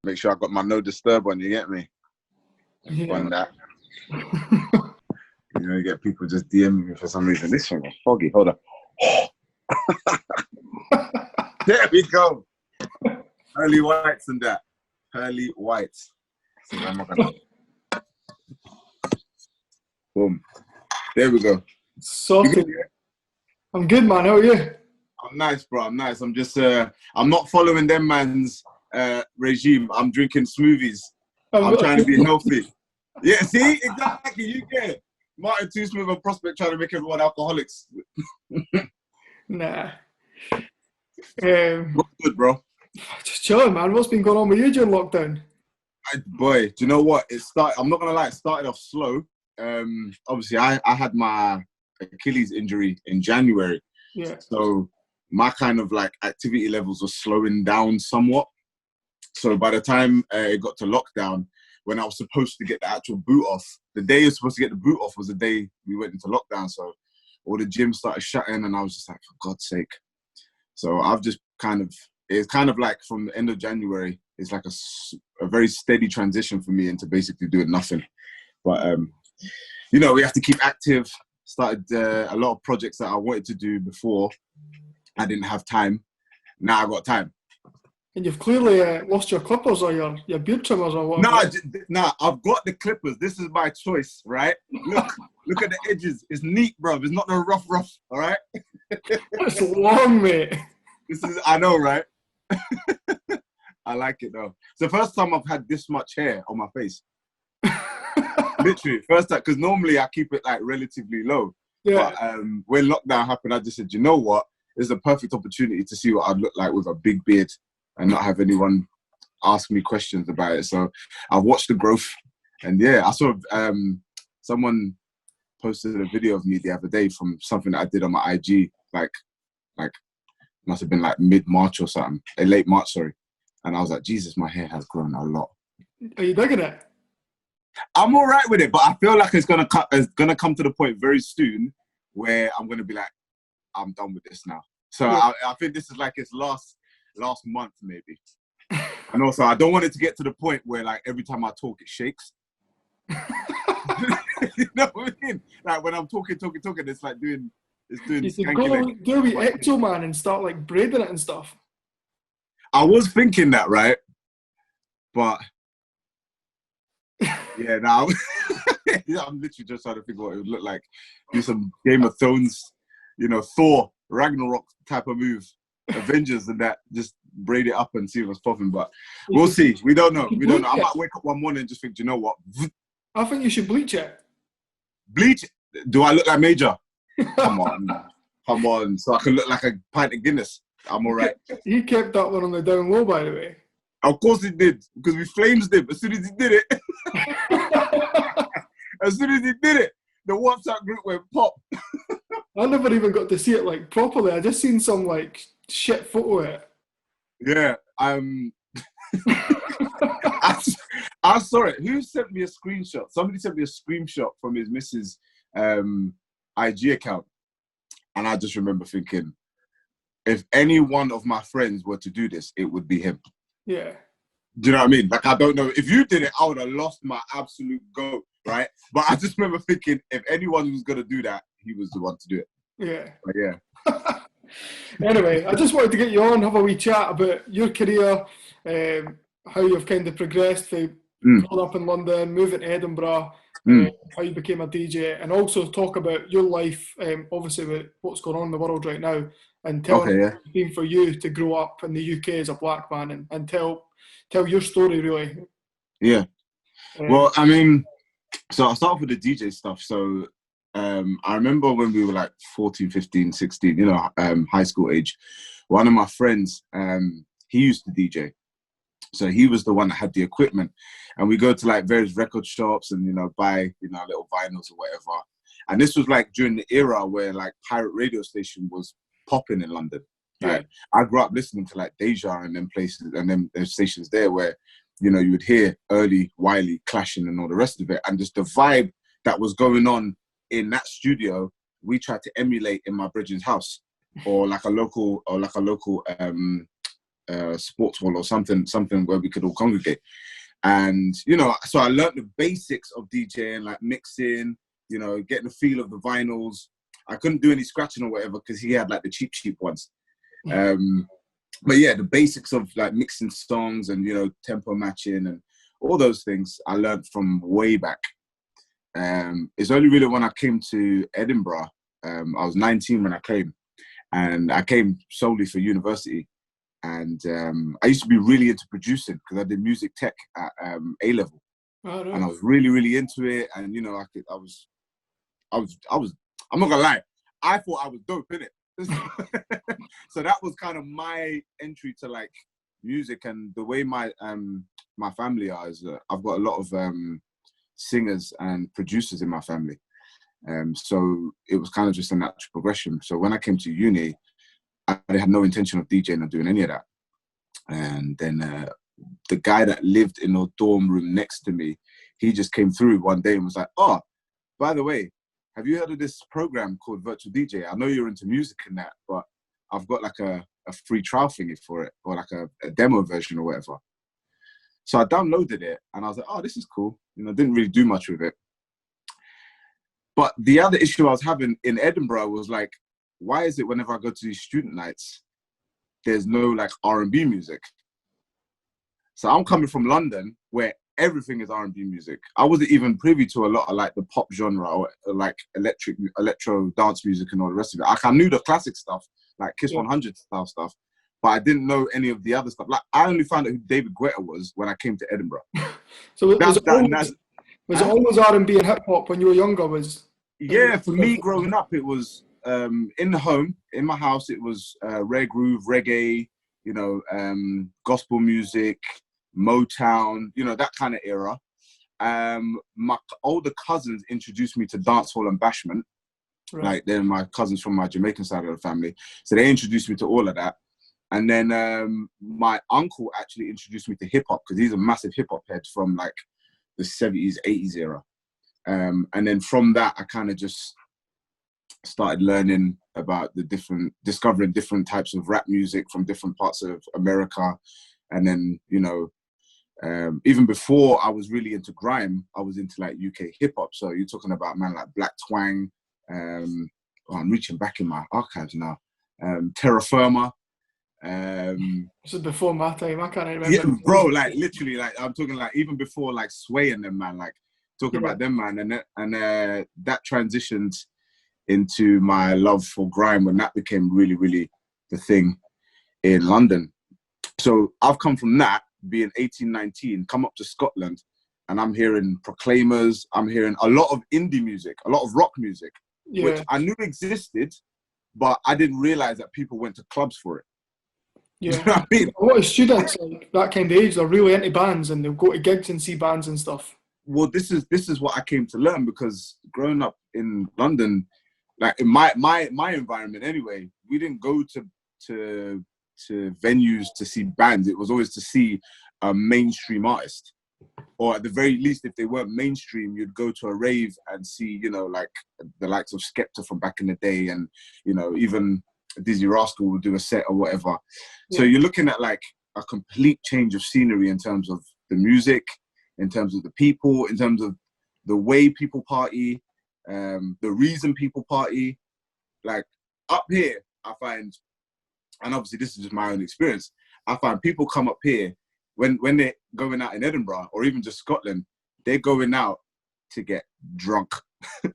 make sure I got my no disturb on. You get me? On that. You know, you get people just DMing me for some reason. This one was foggy. Hold on. There we go. Pearly whites and that. Pearly whites. So I'm not gonna... Boom. There we go. Sorted. I'm good, man. How are you? I'm nice, bro. I'm nice. I'm just, I'm not following them man's regime. I'm drinking smoothies. I'm trying to be healthy. Yeah, see? Exactly. You get it. Martin Too Smooth and Prospect trying to make everyone alcoholics. Nah. What's good, bro? Just chilling, man. What's been going on with you during lockdown? Boy, do you know what? I'm not going to lie, it started off slow. Obviously, I had my Achilles injury in January. Yeah. So my kind of like activity levels were slowing down somewhat. So by the time it got to lockdown, when I was supposed to get the actual boot off, the day you're supposed to get the boot off was the day we went into lockdown. So all the gyms started shutting and I was just like, for God's sake. So I've just it's kind of like from the end of January, it's like a very steady transition for me into basically doing nothing. But, you know, we have to keep active. Started a lot of projects that I wanted to do before. I didn't have time. Now I got time. And you've clearly lost your clippers or your beard trimmers or whatever. No, I've got the clippers. This is my choice, right? Look at the edges. It's neat, bro. It's not the rough, all right? It's long, mate. I know, right? I like it, though. It's the first time I've had this much hair on my face. Literally, first time. Because normally I keep it, like, relatively low. Yeah. But when lockdown happened, I just said, you know what? It's a perfect opportunity to see what I'd look like with a big beard and not have anyone ask me questions about it. So I've watched the growth. And, yeah, I saw someone posted a video of me the other day from something that I did on my IG, like must have been like mid-March or something, late March, sorry. And I was like, Jesus, my hair has grown a lot. Are you digging it? I'm all right with it, but I feel like it's gonna come to the point very soon where I'm gonna be like, I'm done with this now. So yeah. I think this is like its last month maybe. And also, I don't want it to get to the point where like every time I talk, it shakes. You know what I mean? Like when I'm talking, it's like doing. You should go a wee ecto man and start like braiding it and stuff. I was thinking that, right? But yeah, now I'm literally just trying to figure what it would look like. Do some Game of Thrones, you know, Thor, Ragnarok type of move, Avengers and that. Just braid it up and see what's popping. But we'll see. We don't know. I might wake up one morning and just think, do you know what? I think you should bleach it. Bleach? Do I look like Major? Come on. So I can look like a pint of Guinness. I'm all right. He kept that one on the down low, by the way. Of course he did, because we flames him as soon as he did it. As soon as he did it, the WhatsApp group went pop. I never even got to see it like properly. I just seen some like shit photo of it. Yeah, I saw it. Who sent me a screenshot? Somebody sent me a screenshot from his missus' IG account. And I just remember thinking, if any one of my friends were to do this, it would be him. Yeah. Do you know what I mean? Like, I don't know. If you did it, I would have lost my absolute goat, right? But I just remember thinking, if anyone was going to do that, he was the one to do it. Yeah. But yeah. Anyway, I just wanted to get you on, have a wee chat about your career, how you've kind of progressed from growing up in London, moving to Edinburgh, how you became a DJ, and also talk about your life, obviously with what's going on in the world right now, and tell us what it's been for you to grow up in the UK as a black man, and tell your story, really. Yeah. Well, I mean, so I'll start off with the DJ stuff. So I remember when we were like 14, 15, 16, you know, high school age, one of my friends, he used to DJ. So he was the one that had the equipment. And we go to like various record shops and, you know, buy, you know, little vinyls or whatever. And this was like during the era where like pirate radio station was popping in London. Right? I grew up listening to like Deja and them places and them stations there where, you know, you would hear Early, Wiley, Clashing and all the rest of it. And just the vibe that was going on in that studio, we tried to emulate in my brethren's house or like a local sports hall or something where we could all congregate. And, so I learned the basics of DJing, like mixing, getting the feel of the vinyls. I couldn't do any scratching or whatever because he had like the cheap ones. But yeah, the basics of like mixing songs and, tempo matching and all those things I learned from way back. It's only really when I came to Edinburgh, I was 19 when I came, and I came solely for university. And I used to be really into producing because I did music tech at A-level. Oh, no. And I was really, really into it. And, I'm not gonna lie, I thought I was dope, innit? So that was kind of my entry to like music. And the way my family are is I've got a lot of singers and producers in my family. So it was kind of just a natural progression. So when I came to uni, I had no intention of DJing or doing any of that. And then the guy that lived in the dorm room next to me, he just came through one day and was like, "Oh, by the way, have you heard of this program called Virtual DJ? I know you're into music and that, but I've got like a free trial thingy for it, or like a demo version or whatever." So I downloaded it and I was like, "Oh, this is cool." Didn't really do much with it. But the other issue I was having in Edinburgh was like, why is it whenever I go to these student nights, there's no like R&B music? So I'm coming from London where everything is R&B music. I wasn't even privy to a lot of like the pop genre or like electro dance music and all the rest of it. Like, I knew the classic stuff, like Kiss 100 style stuff, but I didn't know any of the other stuff. Like I only found out who David Guetta was when I came to Edinburgh. So was it always R&B and hip hop when you were younger? Yeah, for me growing up, it was in the home, in my house, it was rare groove, reggae, gospel music, Motown, that kind of era. My older cousins introduced me to dancehall and bashment. Right. Like they're my cousins from my Jamaican side of the family. So they introduced me to all of that. And then my uncle actually introduced me to hip hop because he's a massive hip hop head from like the 70s, 80s era. And then from that, I kind of just started learning about discovering different types of rap music from different parts of America. And then, even before I was really into grime, I was into like UK hip hop. So you're talking about man like Black Twang. I'm reaching back in my archives now. Terra Firma. This is before my time. I can't remember. Yeah, bro, like literally, like I'm talking like even before like Sway and them, man. Like talking about them, man, and that transitioned into my love for grime when that became really, really the thing in London. So I've come from that, being 18, 19, come up to Scotland, and I'm hearing Proclaimers, I'm hearing a lot of indie music, a lot of rock music, which I knew existed, but I didn't realise that people went to clubs for it. Yeah, you know what I mean? A lot of students like that kind of age, they're really into bands and they'll go to gigs and see bands and stuff. Well, this is what I came to learn because growing up in London, like in my environment anyway, we didn't go to venues to see bands. It was always to see a mainstream artist, or at the very least, if they weren't mainstream, you'd go to a rave and see, like the likes of Skepta from back in the day, and even Dizzy Rascal would do a set or whatever. Yeah. So you're looking at like a complete change of scenery in terms of the music, in terms of the people, in terms of the way people party, the reason people party. Like up here, I find, and obviously this is just my own experience, I find people come up here when they're going out in Edinburgh or even just Scotland, they're going out to get drunk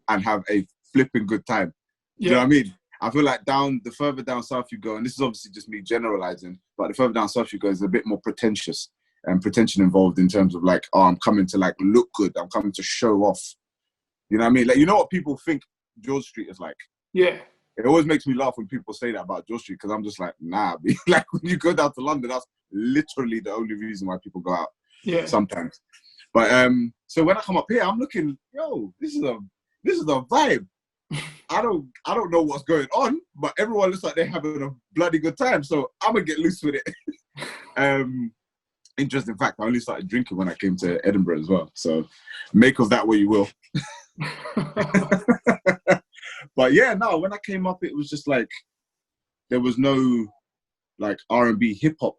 and have a flipping good time. Yeah. Do you know what I mean? I feel like the further down south you go, and this is obviously just me generalizing, but the further down south you go, it's a bit more pretentious and pretension involved in terms of like, oh, I'm coming to like look good, I'm coming to show off. You know what I mean? Like, you know what people think George Street is like? Yeah. It always makes me laugh when people say that about George Street because I'm just like, nah. Like when you go down to London, that's literally the only reason why people go out. Yeah. Sometimes. But so when I come up here, I'm looking, yo, this is a vibe. I don't know what's going on, but everyone looks like they're having a bloody good time. So I'm gonna get loose with it. Interesting fact, I only started drinking when I came to Edinburgh as well. So make of that what you will. But yeah, no, when I came up, it was just like, there was no like R&B hip hop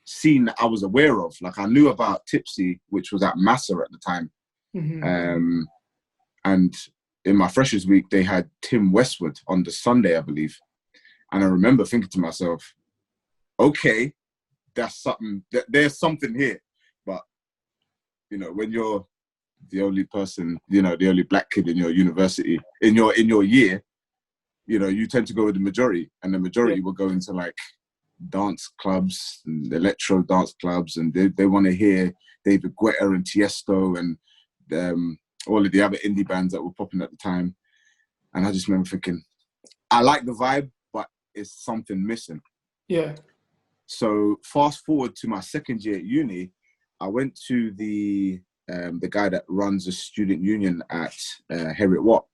scene that I was aware of. Like I knew about Tipsy, which was at Massa at the time. And in my Freshers Week, they had Tim Westwood on the Sunday, I believe. And I remember thinking to myself, okay, that's something, there's something here. But, you know, when you're the only person, you know, the only black kid in your university, in your year, you know, you tend to go with the majority, and the majority will go into like dance clubs and electro dance clubs, and they want to hear David Guetta and Tiesto and all of the other indie bands that were popping at the time. And I just remember thinking, I like the vibe, but it's something missing. Yeah. So fast forward to my second year at uni, I went to the guy that runs a student union at Heriot Watt.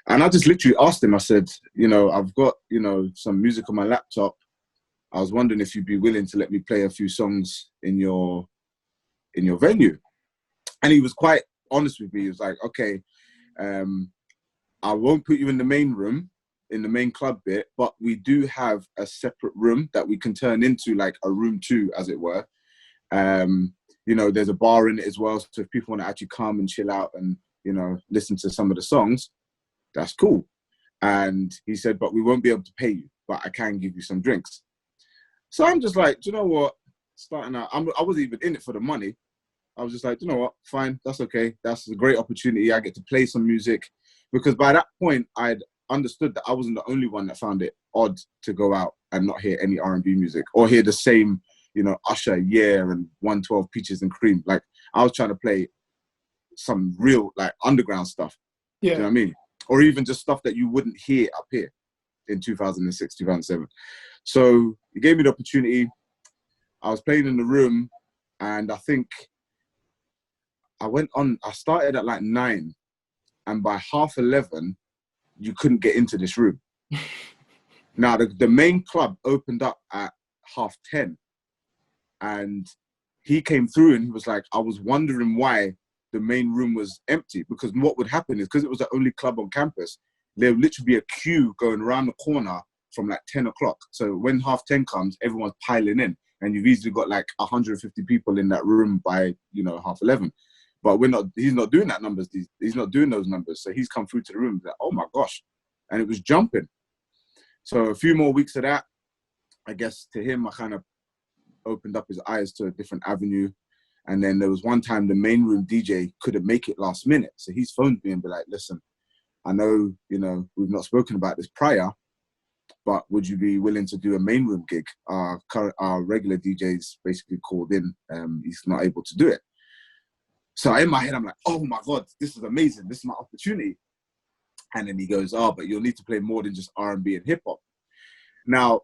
And I just literally asked him, I said, you know, I've got, you know, some music on my laptop. I was wondering if you'd be willing to let me play a few songs in your venue. And he was quite honest with me. He was like, okay, I won't put you in the main room, in the main club bit, but we do have a separate room that we can turn into like a room 2, as it were. You know, there's a bar in it as well. So if people want to actually come and chill out and, you know, listen to some of the songs, that's cool. And he said, but we won't be able to pay you, but I can give you some drinks. So I'm just like, do you know what? Starting out, I wasn't even in it for the money. I was just like, you know what? Fine, that's okay. That's a great opportunity. I get to play some music. Because by that point, I'd understood that I wasn't the only one that found it odd to go out and not hear any R&B music or hear the same, you know, Usher, Yeah, and 112 Peaches and Cream. Like, I was trying to play some real, like, underground stuff. Yeah. Do you know what I mean? Or even just stuff that you wouldn't hear up here in 2006, 2007. So he gave me the opportunity. I was playing in the room, and I think I started at like 9, and by 11:30, you couldn't get into this room. Now, the main club opened up at 10:30, and he came through and he was like, I was wondering why the main room was empty, because what would happen is, because it was the only club on campus, there would literally be a queue going around the corner from like 10 o'clock. So when 10:30 comes, everyone's piling in, and you've easily got like 150 people in that room by, you know, 11:30. But he's not doing that numbers. He's not doing those numbers. So he's come through to the room like, oh my gosh. And it was jumping. So a few more weeks of that, I guess to him, I kind of opened up his eyes to a different avenue. And then there was one time the main room DJ couldn't make it last minute. So he's phoned me and be like, listen, I know, you know, we've not spoken about this prior, but would you be willing to do a main room gig? Our regular DJ's basically called in. He's not able to do it. So in my head, I'm like, oh my God, this is amazing. This is my opportunity. And then he goes, oh, but you'll need to play more than just R&B and hip hop. Now,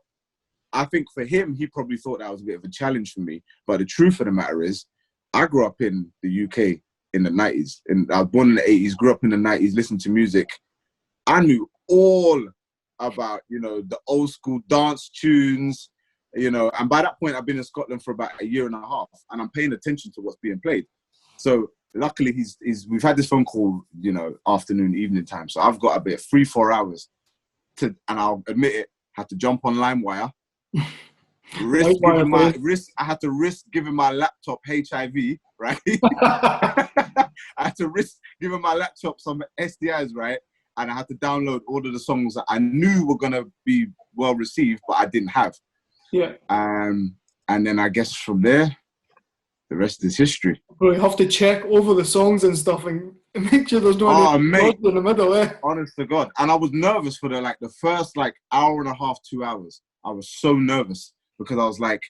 I think for him, he probably thought that was a bit of a challenge for me. But the truth of the matter is, I grew up in the UK in the 90s. And I was born in the 80s, grew up in the 90s, listened to music. I knew all about, you know, the old school dance tunes, you know. And by that point, I've been in Scotland for about 1.5 years, and I'm paying attention to what's being played. So luckily, we've had this phone call, you know, afternoon, evening time. So I've got a bit 3-4 hours and I'll admit it, had to jump on LimeWire. I had to risk giving my laptop HIV, right? I had to risk giving my laptop some STIs, right? And I had to download all of the songs that I knew were going to be well received, but I didn't have. Yeah. And then I guess from there, the rest is history. Bro, you have to check over the songs and stuff and make sure there's no any in the middle, eh? Honest to God. And I was nervous for the first hour and a half, 2 hours. I was so nervous because I was like,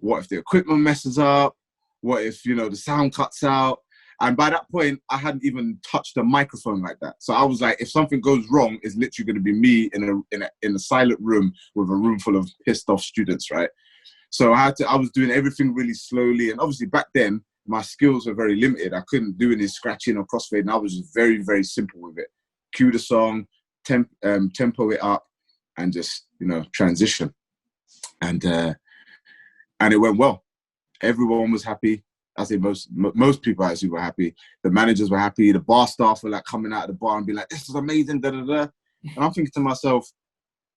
what if the equipment messes up? What if, you know, the sound cuts out? And by that point, I hadn't even touched the microphone like that. So I was like, if something goes wrong, it's literally going to be me in a silent room with a room full of pissed off students, right? So I was doing everything really slowly. And obviously back then, my skills were very limited. I couldn't do any scratching or crossfade. And I was just very, very simple with it. Cue the song, tempo it up, and just, you know, transition. And it went well. Everyone was happy. I say most people actually were happy. The managers were happy. The bar staff were like coming out of the bar and being like, this is amazing, da da da. And I'm thinking to myself,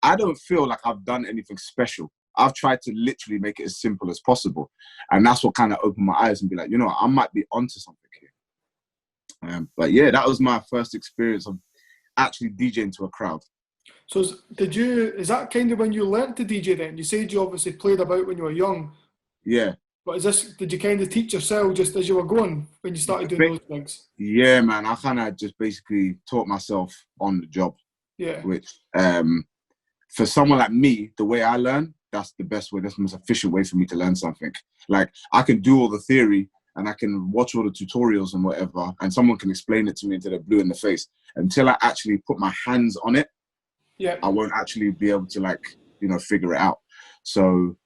I don't feel like I've done anything special I've tried to literally make it as simple as possible. And that's what kind of opened my eyes and be like, you know, I might be onto something here. But yeah, that was my first experience of actually DJing to a crowd. So is that kind of when you learnt to DJ then? You said you obviously played about when you were young. Yeah. But did you kind of teach yourself just as you were going when you started doing those gigs? Yeah, man. I kind of just basically taught myself on the job. Yeah. Which, for someone like me, the way I learn, that's the best way. That's the most efficient way for me to learn something. Like, I can do all the theory and I can watch all the tutorials and whatever, and someone can explain it to me until they're blue in the face. Until I actually put my hands on it, yeah, I won't actually be able to, like, you know, figure it out. So,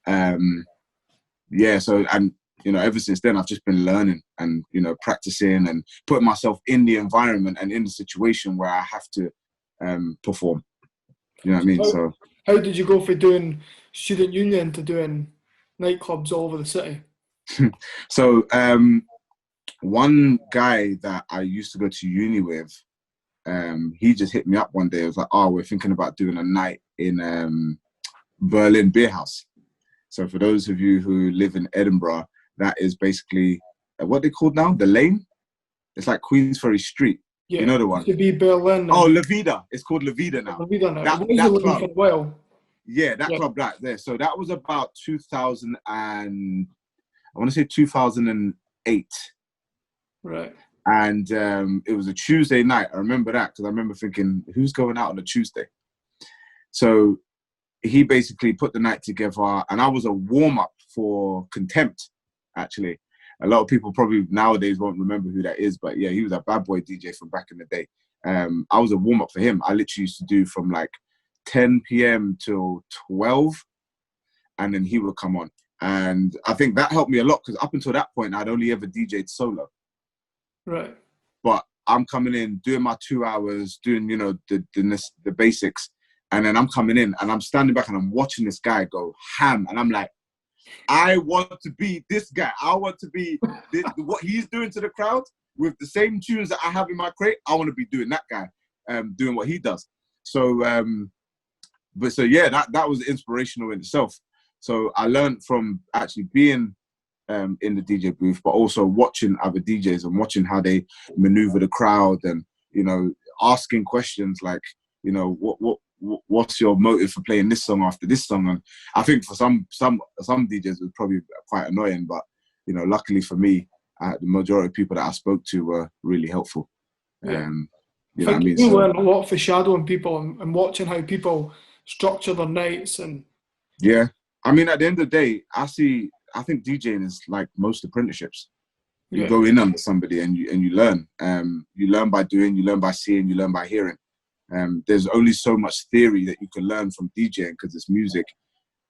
yeah, so, and, you know, ever since then, I've just been learning and, you know, practicing and putting myself in the environment and in the situation where I have to perform. You know what I mean? How did you go from doing student union to doing nightclubs all over the city? So, one guy that I used to go to uni with, he just hit me up one day. It was like, oh, we're thinking about doing a night in Berlin Beer House. So for those of you who live in Edinburgh, that is basically what they called now? The Lane? It's like Queensferry Street. Yeah, you know the one? To be Berlin. Oh, La Vida. It's called La Vida now. La Vida now. That club. For a while. Yeah, that club right there. So that was about 2008. Right. And it was a Tuesday night. I remember that because I remember thinking, who's going out on a Tuesday? So he basically put the night together, and I was a warm-up for Contempt, actually. A lot of people probably nowadays won't remember who that is, but yeah, he was a bad boy DJ from back in the day. I was a warm-up for him. I literally used to do from like 10 p.m. till 12, and then he would come on. And I think that helped me a lot because up until that point, I'd only ever DJ'd solo. Right. But I'm coming in, doing my 2 hours, doing, you know, the basics. And then I'm coming in and I'm standing back and I'm watching this guy go ham. And I'm like, I want to be this guy. I want to be what he's doing to the crowd with the same tunes that I have in my crate. I want to be doing that guy, doing what he does. So, so yeah, that was inspirational in itself. So I learned from actually being in the DJ booth, but also watching other DJs and watching how they maneuver the crowd and, you know, asking questions like, you know, what's your motive for playing this song after this song? And I think for some DJs it was probably quite annoying, but, you know, luckily for me, the majority of people that I spoke to were really helpful. Yeah. You know what I mean? You learn a lot for shadowing people and watching how people structure their nights. And yeah, I mean, at the end of the day, I think DJing is like most apprenticeships. You go in under somebody and you learn. You learn by doing, you learn by seeing, you learn by hearing. There's only so much theory that you can learn from DJing because it's music.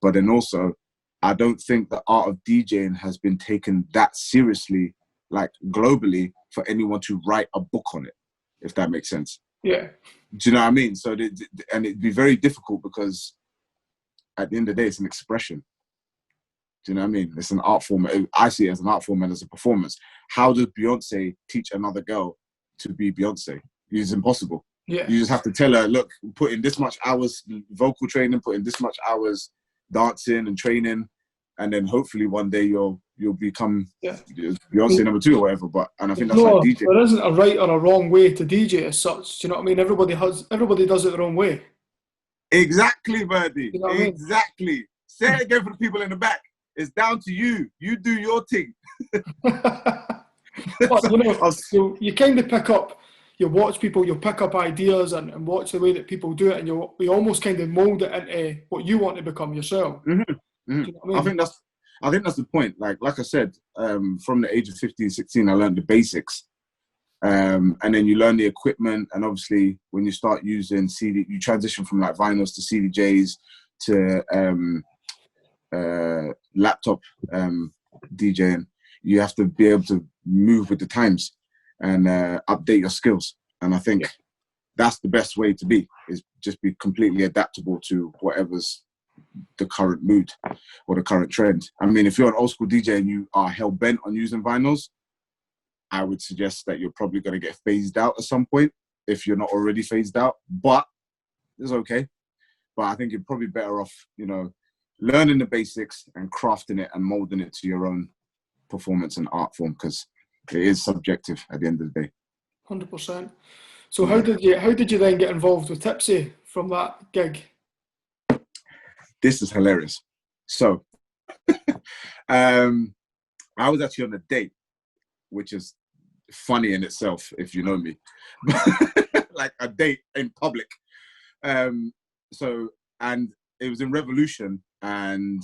But then also, I don't think the art of DJing has been taken that seriously, like globally, for anyone to write a book on it, if that makes sense. Yeah. Do you know what I mean? So, and it'd be very difficult because at the end of the day, it's an expression. Do you know what I mean? It's an art form. I see it as an art form and as a performance. How does Beyonce teach another girl to be Beyonce? It's impossible. Yeah. You just have to tell her, look, put in this much hours vocal training, put in this much hours dancing and training, and then hopefully one day you'll become Beyonce number 2 or whatever. And I think that's like DJ. There isn't a right or a wrong way to DJ as such. Do you know what I mean? Everybody does it their own way. Exactly, Birdie. You know what exactly. I mean? Say it again for the people in the back. It's down to you. You do your thing. But, you know, so you kind of pick up. You watch people, you'll pick up ideas and watch the way that people do it, and you almost kind of mould it into what you want to become yourself. Mm-hmm. Mm-hmm. You know what I mean? I think that's the point. Like I said, from the age of 15, 16, I learned the basics. And then you learn the equipment, and obviously when you start using CD, you transition from like vinyls to CDJs to laptop DJing. You have to be able to move with the times and update your skills. And I think that's the best way to be, is just be completely adaptable to whatever's the current mood or the current trend. I mean, if you're an old school DJ and you are hell-bent on using vinyls, I would suggest that you're probably going to get phased out at some point if you're not already phased out, but it's okay. But I think you're probably better off, you know, learning the basics and crafting it and molding it to your own performance and art form, because it is subjective at the end of the day. 100%. So how did you then get involved with Tipsy from that gig? This is hilarious. So I was actually on a date, which is funny in itself if you know me. Like a date in public. And it was in Revolution, and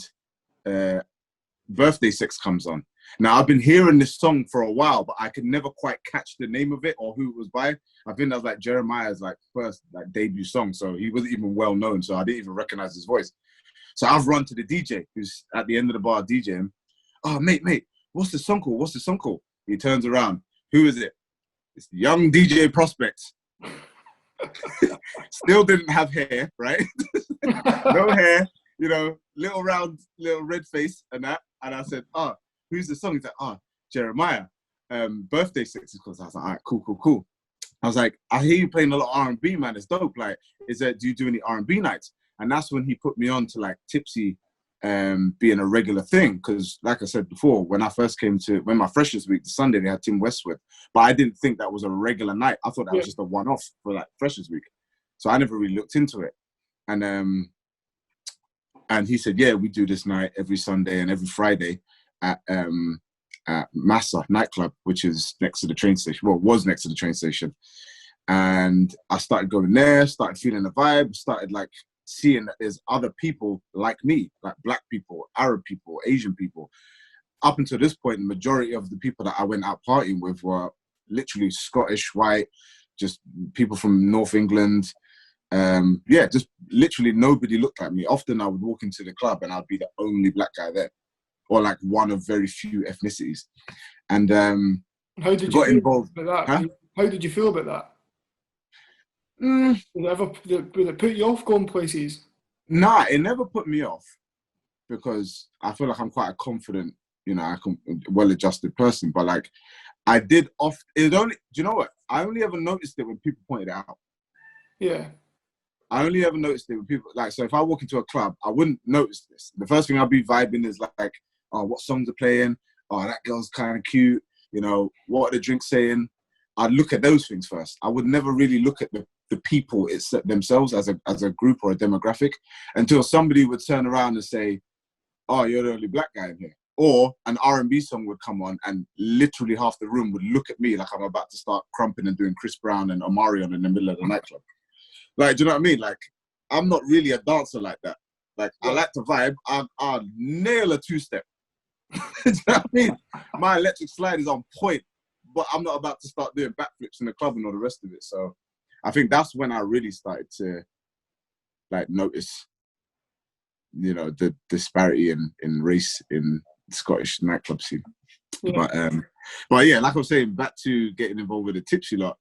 Birthday Sex comes on. Now, I've been hearing this song for a while, but I could never quite catch the name of it or who it was by. I think that was like Jeremiah's like first like debut song, so he wasn't even well known, so I didn't even recognize his voice. So I've run to the DJ who's at the end of the bar DJing. Oh, mate, what's the song called? What's the song called? He turns around. Who is it? It's Young DJ Prospect. Still didn't have hair, right? No hair, you know, little round, little red face and that. And I said, oh, who's the song? He's like, oh, Jeremiah. Birthday Sex, of course. I was like, all right, cool. I was like, I hear you playing a lot of R&B, man. It's dope. Like, do you do any R&B nights? And that's when he put me on to like Tipsy being a regular thing. Because like I said before, when my Freshers Week, the Sunday, they had Tim Westwood. But I didn't think that was a regular night. I thought that was just a one-off for like Freshers Week. So I never really looked into it. And he said, yeah, we do this night every Sunday and every Friday at Massa nightclub, which is next to the train station. Well, was next to the train station. And I started going there, started feeling the vibe, started like seeing that there's other people like me, like black people, Arab people, Asian people. Up until this point, the majority of the people that I went out partying with were literally Scottish, white, just people from North England. Just literally nobody looked like me. Often I would walk into the club and I'd be the only black guy there, or like one of very few ethnicities. And how did you feel involved about that? Huh? How did you feel about that? Did it put you off going places? Nah, it never put me off, because I feel like I'm quite a confident, well-adjusted person. But like, I did off. Do you know what? I only ever noticed it when people pointed it out. Yeah. I only ever noticed it when people, like, so if I walk into a club, I wouldn't notice this. The first thing I'll be vibing is like, oh, what songs are playing? Oh, that girl's kind of cute. You know, what are the drinks saying? I'd look at those things first. I would never really look at the people themselves as a group or a demographic, until somebody would turn around and say, oh, you're the only black guy in here. Or an R&B song would come on and literally half the room would look at me like I'm about to start crumping and doing Chris Brown and Omarion in the middle of the nightclub. Like, do you know what I mean? Like, I'm not really a dancer like that. Like, I like to vibe. I'll nail a two-step. Do you know what I mean? My electric slide is on point, but I'm not about to start doing backflips in the club and all the rest of it. So I think that's when I really started to like notice, the disparity in race in the Scottish nightclub scene. Yeah. But yeah, like I was saying, back to getting involved with the Tipsy lot,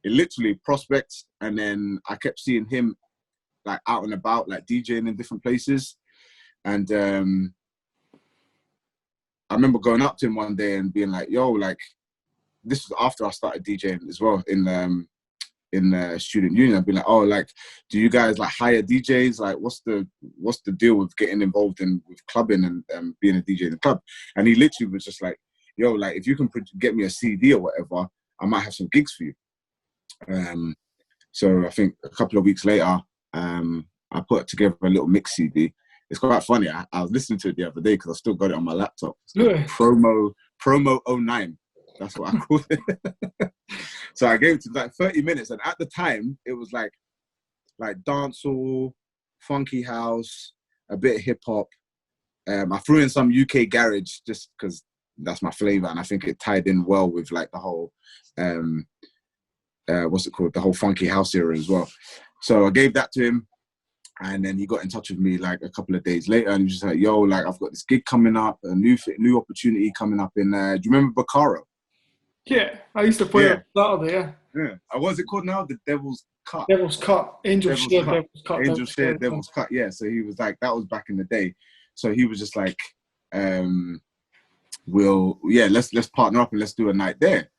it literally prospects, and then I kept seeing him like out and about, like DJing in different places. And I remember going up to him one day and being like, yo, like, this was after I started DJing as well in student union. I'd be like, oh, like, do you guys like hire DJs? Like, what's the deal with getting involved with clubbing and being a DJ in the club? And he literally was just like, yo, like, if you can get me a CD or whatever, I might have some gigs for you. So I think a couple of weeks later, I put together a little mix CD. It's quite funny. I was listening to it the other day because I still got it on my laptop. It's Promo 09. That's what I called it. So I gave it to like 30 minutes. And at the time, it was like dancehall, funky house, a bit of hip hop. I threw in some UK garage just because that's my flavor. And I think it tied in well with like the whole, the whole funky house era as well. So I gave that to him. And then he got in touch with me like a couple of days later, and he was just like, yo, like, I've got this gig coming up, a new opportunity coming up in, do you remember Bacaro? Yeah, I used to play on Saturday, yeah. What's it called now? The Devil's Cut. Devil's Cut. Devil's Cut. Devil's Cut, yeah. So he was like, that was back in the day. So he was just like, let's partner up and let's do a night there.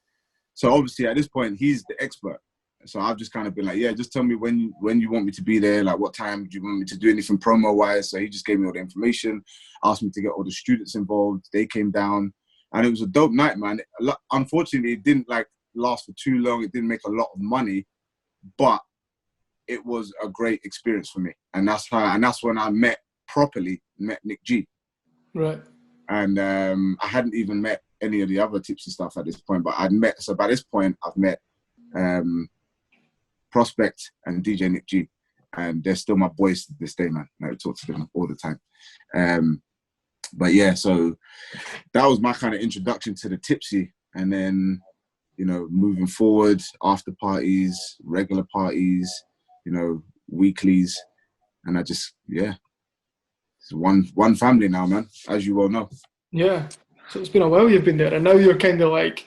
So obviously at this point, he's the expert. So I've just kind of been like, yeah, just tell me when you want me to be there, like what time do you want me to do anything promo-wise. So he just gave me all the information, asked me to get all the students involved. They came down, and it was a dope night, man. Unfortunately, it didn't like last for too long. It didn't make a lot of money, but it was a great experience for me. And that's when I met Nick G. Right. And I hadn't even met any of the other tipsy stuff at this point, but so by this point, I've met Prospect and DJ Nick G, and they're still my boys to this day, man. I talk to them all the time. But yeah, so that was my kind of introduction to the tipsy, and then, you know, moving forward, after parties, regular parties, you know, weeklies, and I just, yeah, it's one family now, man, as you well know. Yeah, so it's been a while you've been there, and now you're kind of like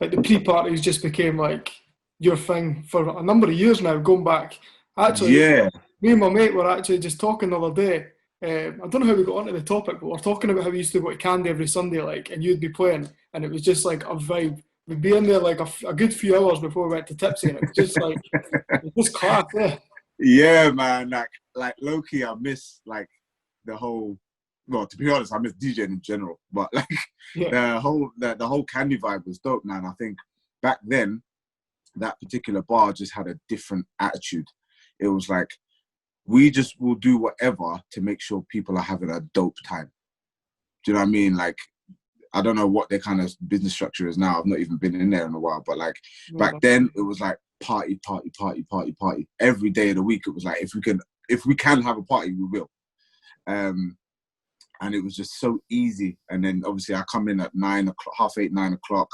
the pre-parties just became like your thing for a number of years now, going back. Actually, yeah, me and my mate were actually just talking the other day. I don't know how we got onto the topic, but we're talking about how we used to go to Candy every Sunday, like, and you'd be playing, and it was just like a vibe. We'd be in there like a good few hours before we went to Tipsy, and it was just like, it was class, yeah. Yeah, man, like low-key, I miss like the whole, well, to be honest, I miss DJing in general, but like the whole Candy vibe was dope, man. I think back then, that particular bar just had a different attitude. It was like, we just will do whatever to make sure people are having a dope time. Do you know what I mean? Like, I don't know what their kind of business structure is now. I've not even been in there in a while, but like back then it was like party. Every day of the week, it was like, if we can have a party, we will. And it was just so easy. And then obviously I come in at 9 o'clock, 8:30, 9 o'clock,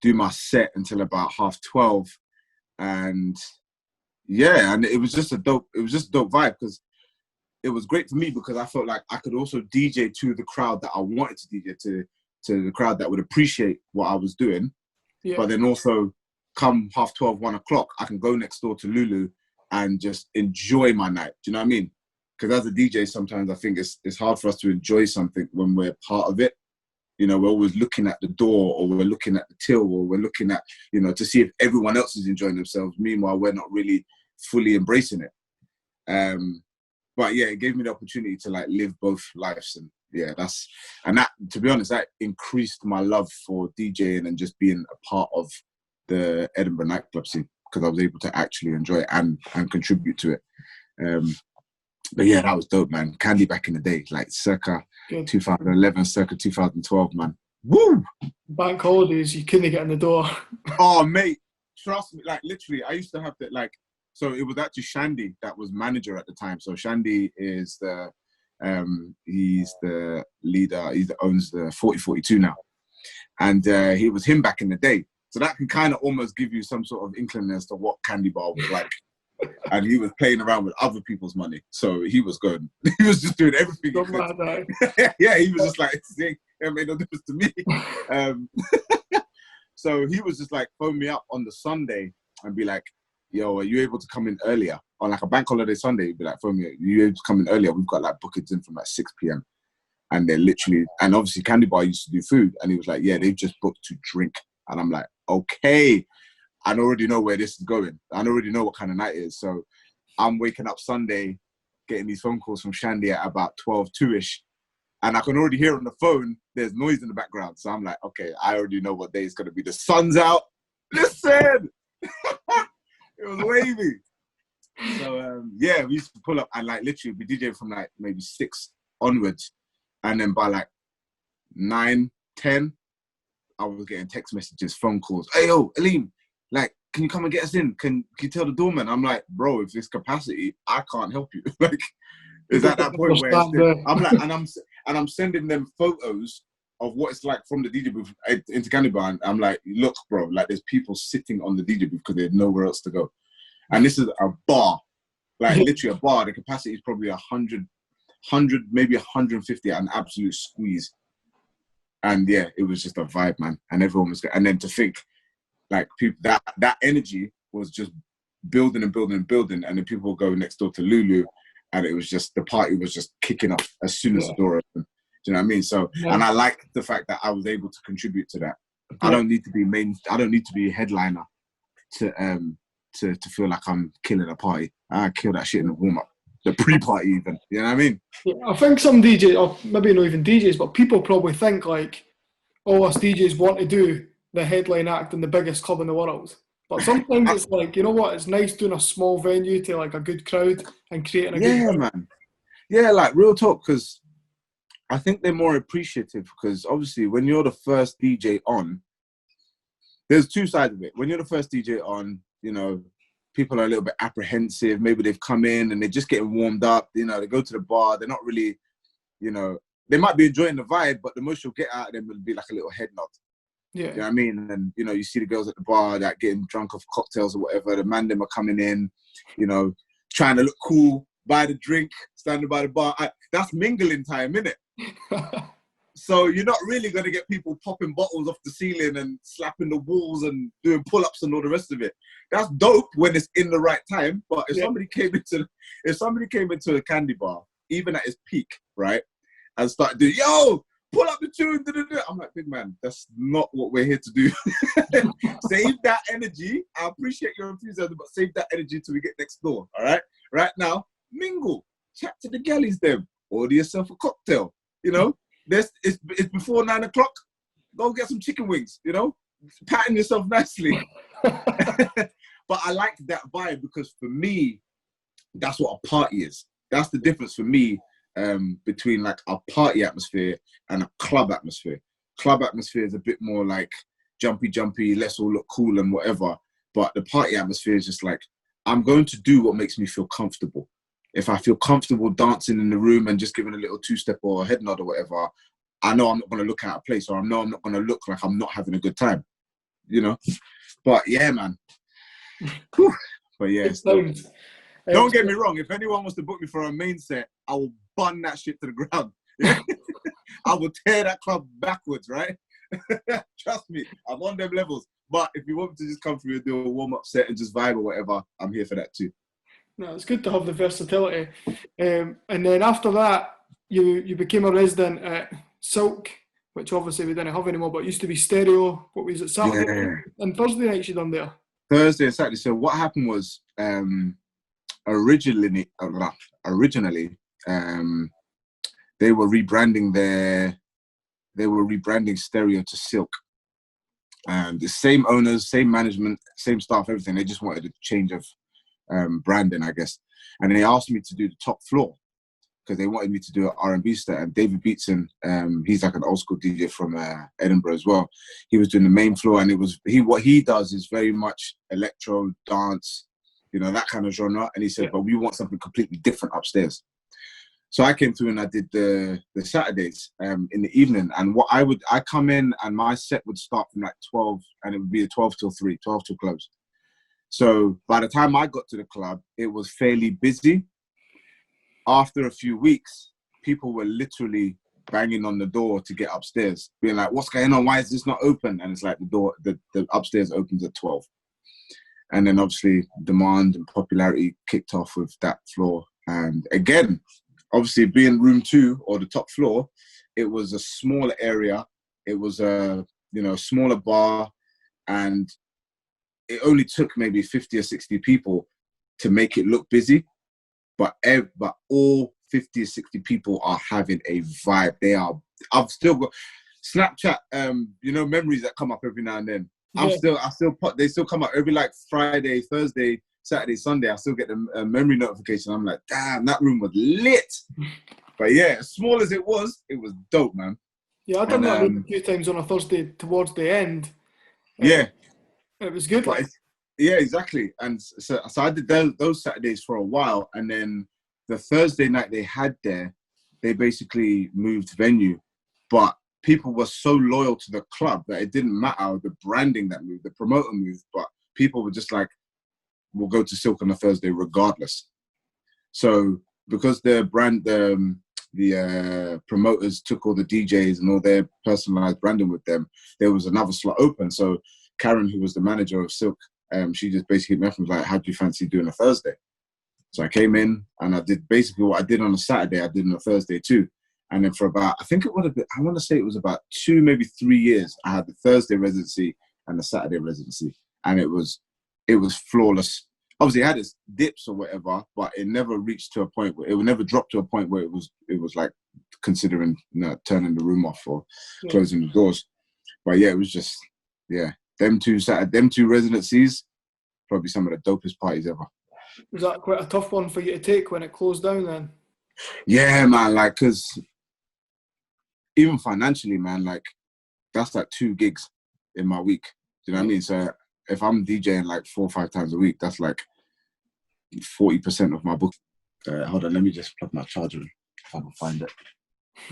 do my set until about 12:30, and yeah, and it was just a dope vibe, because it was great for me because I felt like I could also DJ to the crowd that I wanted to DJ to the crowd that would appreciate what I was doing. Yeah. But then also come 12:30, 1 o'clock, I can go next door to Lulu and just enjoy my night. Do you know what I mean? Because as a DJ, sometimes I think it's hard for us to enjoy something when we're part of it. You know, we're always looking at the door, or we're looking at the till, or we're looking at, you know, to see if everyone else is enjoying themselves. Meanwhile, we're not really fully embracing it. But yeah, it gave me the opportunity to like live both lives. And yeah, that, to be honest, that increased my love for DJing and just being a part of the Edinburgh nightclub scene, because I was able to actually enjoy it and contribute to it. But yeah, that was dope, man. Candy back in the day, like circa 2011, circa 2012, man. Woo! Bank holidays, you couldn't get in the door. Oh, mate, trust me. Like, literally, I used to have that, like, so it was actually Shandy that was manager at the time. So Shandy is he's the leader, he owns the 4042 now. And he was him back in the day. So that can kind of almost give you some sort of inkling as to what Candy Bar was like. And he was playing around with other people's money. So he was good. He was just doing everything. Yeah, he was just like, it made no difference to me. So he was just like, phone me up on the Sunday and be like, yo, are you able to come in earlier? On like a bank holiday Sunday, he'd be like, phone me, are you able to come in earlier? We've got like bookings in from like 6 p.m. And they're literally, and obviously Candy Bar used to do food. And he was like, yeah, they've just booked to drink. And I'm like, okay. I already know where this is going. I already know what kind of night it is. So I'm waking up Sunday, getting these phone calls from Shandy at about 2-ish. And I can already hear on the phone, there's noise in the background. So I'm like, okay, I already know what day it's going to be. The sun's out. Listen! It was wavy. So, yeah, we used to pull up and like literally be DJing from like maybe 6 onwards. And then by like 9, 10, I was getting text messages, phone calls. Hey, yo, Aleem, like, can you come and get us in? Can you tell the doorman? I'm like, bro, if it's capacity, I can't help you. Like, is at that point where I'm like, and I'm sending them photos of what it's like from the DJ booth into Candy Bar. I'm like, look, bro, like there's people sitting on the DJ booth because there's nowhere else to go. And this is a bar, like literally a bar. The capacity is probably 100, maybe 150 at an absolute squeeze. And yeah, it was just a vibe, man. And everyone was good. And then to think, like people, that energy was just building and building and building, and then people would go next door to Lulu, and it was just, the party was just kicking off as soon as the door opened. Do you know what I mean? So, and I like the fact that I was able to contribute to that. I don't need to be I don't need to be a headliner to to feel like I'm killing a party. I kill that shit in the warm-up, the pre-party even. You know what I mean? Yeah, I think some DJs, or maybe not even DJs, but people probably think like, all us DJs want to do the headline act in the biggest club in the world. But sometimes it's like, you know what, it's nice doing a small venue to like a good crowd and creating a good Yeah, man. Yeah, like real talk, because I think they're more appreciative, because obviously when you're the first DJ on, there's two sides of it. When you're the first DJ on, you know, people are a little bit apprehensive. Maybe they've come in and they're just getting warmed up. You know, they go to the bar. They're not really, you know, they might be enjoying the vibe, but the most you'll get out of them will be like a little head nod. Yeah. You know what I mean? And, you know, you see the girls at the bar that getting drunk off cocktails or whatever. The man them are coming in, you know, trying to look cool, buy the drink, standing by the bar. That's mingling time, innit? So you're not really going to get people popping bottles off the ceiling and slapping the walls and doing pull-ups and all the rest of it. That's dope when it's in the right time. But if somebody came into a candy bar, even at its peak, right, and started doing, yo, pull up the tune, I'm like, big man, that's not what we're here to do. Save that energy. I appreciate your enthusiasm, but save that energy till we get next door, all right? Right now, mingle, chat to the galleys them, order yourself a cocktail, you know? It's before 9 o'clock. Go get some chicken wings, you know? Patting yourself nicely. But I like that vibe, because for me, that's what a party is. That's the difference for me between like a party atmosphere and a club atmosphere. Club atmosphere is a bit more like jumpy, let's all look cool and whatever. But the party atmosphere is just like, I'm going to do what makes me feel comfortable. If I feel comfortable dancing in the room and just giving a little two-step or a head nod or whatever, I know I'm not going to look out of place, or I know I'm not going to look like I'm not having a good time, you know? But yeah, man. Whew. But yeah. Don't get me wrong. If anyone wants to book me for a main set, I will bun that shit to the ground. Yeah? I will tear that club backwards, right? Trust me, I'm on them levels. But if you want me to just come through and do a warm-up set and just vibe or whatever, I'm here for that too. No, it's good to have the versatility. And then after that, you became a resident at Silk, which obviously we don't have anymore, but it used to be Stereo. What was it, Saturday and Thursday nights you done there? Thursday and Saturday. So what happened was, originally, they were rebranding Stereo to Silk. The same owners, same management, same staff, everything. They just wanted a change of branding, I guess. And they asked me to do the top floor, because they wanted me to do an R&B set. And David Beatson, he's like an old school DJ from Edinburgh as well. He was doing the main floor, and what he does is very much electro, dance, you know, that kind of genre. And he said, but we want something completely different upstairs. So I came through and I did the Saturdays in the evening. And I come in and my set would start from like 12, and it would be a 12 till 3, 12 till close. So by the time I got to the club, it was fairly busy. After a few weeks, people were literally banging on the door to get upstairs, being like, what's going on? Why is this not open? And it's like the upstairs opens at 12. And then obviously demand and popularity kicked off with that floor. And again, obviously being room 2 or the top floor, it was a smaller area. It was a smaller bar, and it only took maybe 50 or 60 people to make it look busy. But all 50 or 60 people are having a vibe. I've still got Snapchat, memories that come up every now and then. Yeah. They still come up every like Friday, Thursday, Saturday, Sunday. I still get a memory notification. I'm like, damn, that room was lit. But yeah, as small as it was dope, man. Yeah, I've done that a few times on a Thursday towards the end. Yeah. It was good. Yeah, exactly. And so I did those Saturdays for a while. And then the Thursday night they had there, they basically moved venue. But people were so loyal to the club that it didn't matter the branding that moved, the promoter moved. But people were just like, we'll go to Silk on a Thursday regardless. So because the promoters took all the DJs and all their personalized branding with them, there was another slot open. So Karen, who was the manager of Silk, she just basically hit me up and was like, how do you fancy doing a Thursday? So I came in and I did basically what I did on a Saturday, I did on a Thursday too. And then for about, I want to say it was about 2, maybe 3 years, I had the Thursday residency and the Saturday residency. And it was flawless. obviously it had its dips or whatever, but it never reached to a point where it would never drop to a point where it was like considering turning the room off or closing the doors. But yeah, it was just them two residencies, probably some of the dopest parties ever. Was that quite a tough one for you to take when it closed down then? Yeah, man, like, because even financially, man, like, that's like 2 gigs in my week. Do you know what I mean? So if I'm DJing like 4 or 5 times a week, that's like 40% of my book. Hold on, let me just plug my charger in if I can find it.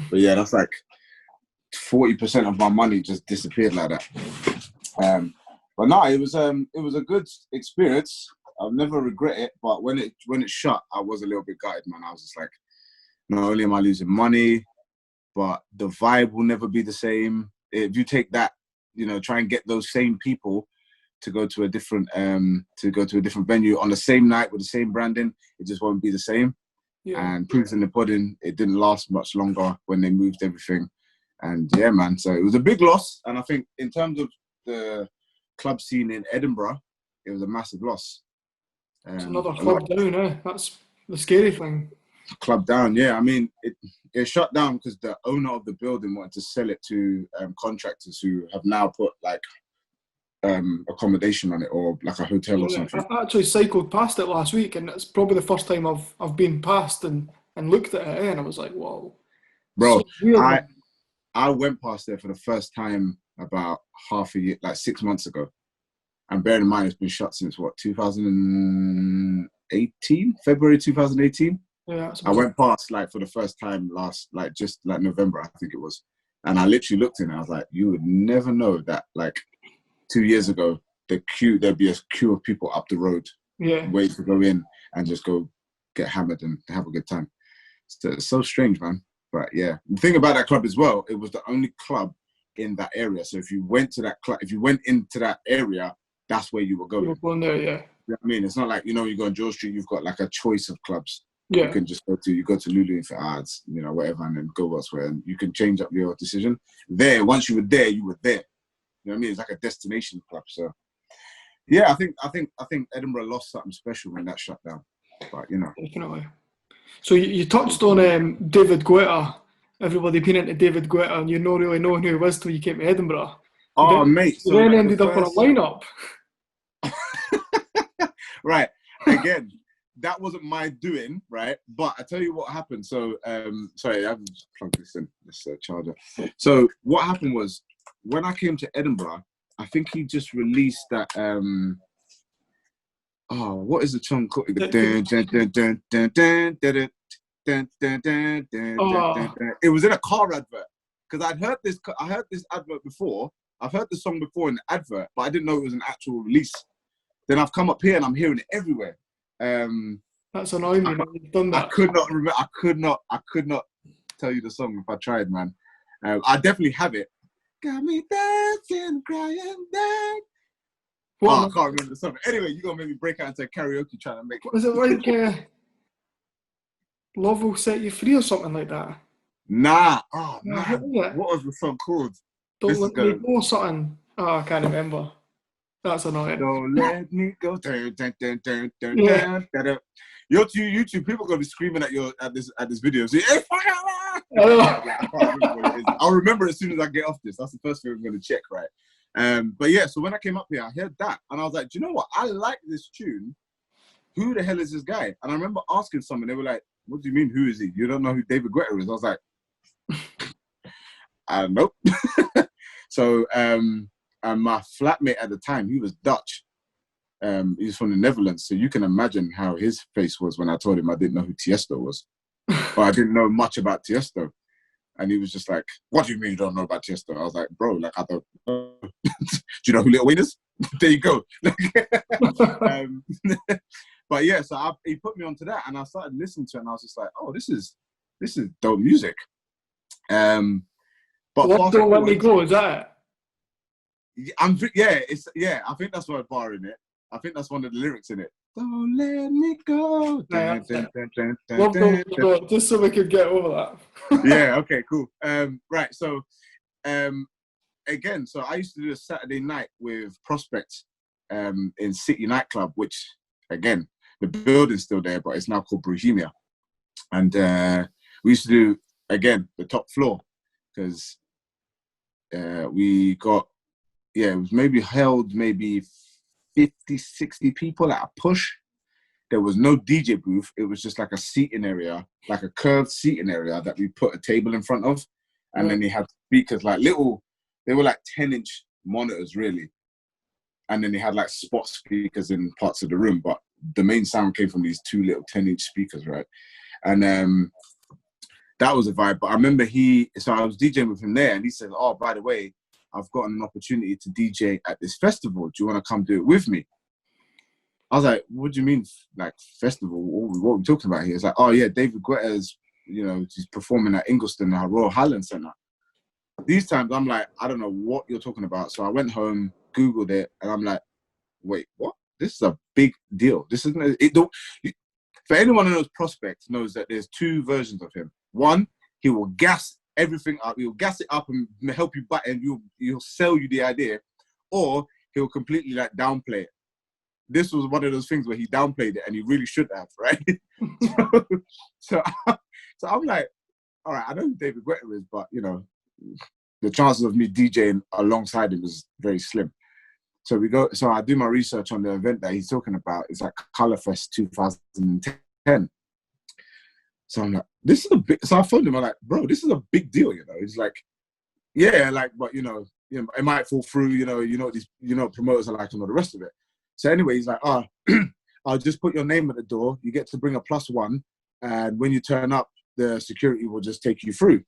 But yeah, that's like 40% of my money just disappeared like that. But no, it was a good experience. I'll never regret it. But when it shut, I was a little bit gutted, man. I was just like, not only am I losing money, but the vibe will never be the same. If you take that, try and get those same people to go to a different venue on the same night with the same branding, it just won't be the same. Yeah. And proofs in the pudding, it didn't last much longer when they moved everything. And yeah, man, so it was a big loss. And I think in terms of the club scene in Edinburgh, it was a massive loss. It's another club down, eh? That's the scary thing. Club down, yeah. I mean, it shut down because the owner of the building wanted to sell it to contractors who have now put like accommodation on it, or like a hotel or something. I actually cycled past it last week, and it's probably the first time I've been past and looked at it, and I was like, whoa. Bro, so I went past there for the first time about half a year, like 6 months ago. And bearing in mind, it's been shut since what, 2018? February 2018? Yeah. I went past like for the first time just November, I think it was. And I literally looked in and I was like, you would never know that like 2 years ago, there'd be a queue of people up the road waiting to go in and just go get hammered and have a good time. So it's so strange, man. But yeah, the thing about that club as well, it was the only club in that area. So if you went to that club, if you went into that area, that's where you were going. You were going there, yeah. You know what I mean? It's not like, you go on George Street, you've got like a choice of clubs. Yeah. You can just go to Lulu for ads, whatever, and then go elsewhere. And you can change up your decision. There, once you were there, you were there. You know what I mean? It's like a destination club. So yeah, I think Edinburgh lost something special when that shut down. But Definitely. So you touched on David Guetta. Everybody been into David Guetta, and you're not really knowing who he was till you came to Edinburgh. Oh, mate. So then ended up on a lineup. Right. Again, that wasn't my doing, right? But I tell you what happened. So, sorry, I haven't plugged this in, this charger. So what happened was, when I came to Edinburgh, I think he just released that, what is the song called? It was in a car advert. Because I heard this advert before. I've heard the song before in the advert, but I didn't know it was an actual release. Then I've come up here and I'm hearing it everywhere. That's annoying me. You've done that. I could not remember. I could not tell you the song if I tried, man. I definitely have it. Got me dancing, crying down. I can't remember the song. Anyway, you're gonna make me break out into karaoke trying to make it. Was it like Love Will Set You Free or something like that? Nah. Oh man. What was the song called? Don't Let Me Go something. Oh, I can't remember. That's annoying. Don't let me go. YouTube people are gonna be screaming at this video. Say, hey, I'll remember as soon as I get off this. That's the first thing I'm gonna check, right? But yeah, so when I came up here, I heard that and I was like, do you know what? I like this tune. Who the hell is this guy? And I remember asking someone, they were like, what do you mean, who is he? You don't know who David Guetta is? I was like, nope. So, and my flatmate at the time, he was Dutch. He's from the Netherlands. So you can imagine how his face was when I told him I didn't know who Tiesto was. Or I didn't know much about Tiesto. And he was just like, what do you mean you don't know about Tiesto? I was like, bro, like, I don't know. Do you know who Lil Wayne is? There you go. But yeah, so he put me onto that and I started listening to it and I was just like, oh, this is dope music. But what Don't Let Me Go, is that it? I think that's one bar in it. I think that's one of the lyrics in it. Don't let me go. Love Don't Let Me Go, just so we could get over that. Yeah, okay, cool. Right, so again, so I used to do a Saturday night with Prospect in City Nightclub, which again, the building's still there, but it's now called Bohemia. And we used to do, again, the top floor, because we got, it was maybe held maybe 50, 60 people at a push. There was no DJ booth. It was just like a seating area, like a curved seating area that we put a table in front of. And then they had speakers, like they were like 10-inch monitors, really. And then they had like spot speakers in parts of the room. But the main sound came from these 2 little 10-inch speakers, right? And that was a vibe. But I remember so I was DJing with him there, and he said, oh, by the way, I've gotten an opportunity to DJ at this festival. Do you want to come do it with me? I was like, what do you mean, like, festival? What are we talking about here? It's like, oh, yeah, David Guetta's, he's performing at Ingliston at Royal Highland Centre. These times, I'm like, I don't know what you're talking about. So I went home, Googled it, and I'm like, wait, what? This is a big deal. This isn't for anyone who knows Prospect knows that there's 2 versions of him. One, he will gas everything up. He'll gas it up and help you buy, and he'll sell you the idea, or he'll completely like downplay it. This was one of those things where he downplayed it, and he really should have, right? so I'm like, all right, I know who David Guetta is, but the chances of me DJing alongside him is very slim. So I do my research on the event that he's talking about. It's like Colourfest 2010. So I'm like, this is a big. So I phoned him. I'm like, bro, this is a big deal. He's like, yeah, like, but it might fall through. These promoters are like and all the rest of it. So anyway, he's like, I'll just put your name at the door. You get to bring a +1, and when you turn up, the security will just take you through.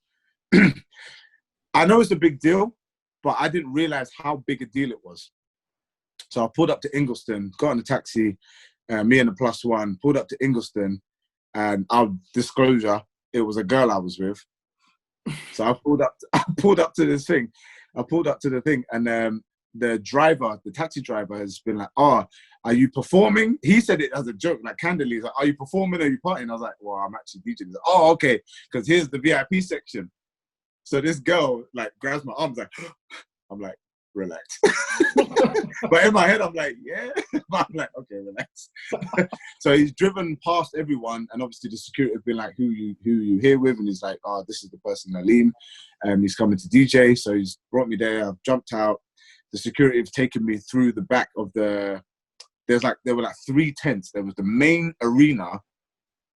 I know it's a big deal, but I didn't realize how big a deal it was. So I pulled up to Ingliston, got in a taxi, me and the +1, pulled up to Ingliston, and our disclosure, it was a girl I was with. So I pulled up to this thing. I pulled up to the thing, and the taxi driver has been like, oh, are you performing? He said it as a joke, like candidly. He's like, are you performing or are you partying? I was like, well, I'm actually DJing. He's like, oh, okay, because here's the VIP section. So this girl like grabs my arms, like, I'm like, relax. But in my head, I'm like, yeah. But I'm like, okay, relax. So he's driven past everyone, and obviously the security have been like, who you here with? And he's like, oh, this is the person, Aleem, and he's coming to DJ. So he's brought me there. I've jumped out. The security have taken me through the back of there were like 3 tents. There was the main arena,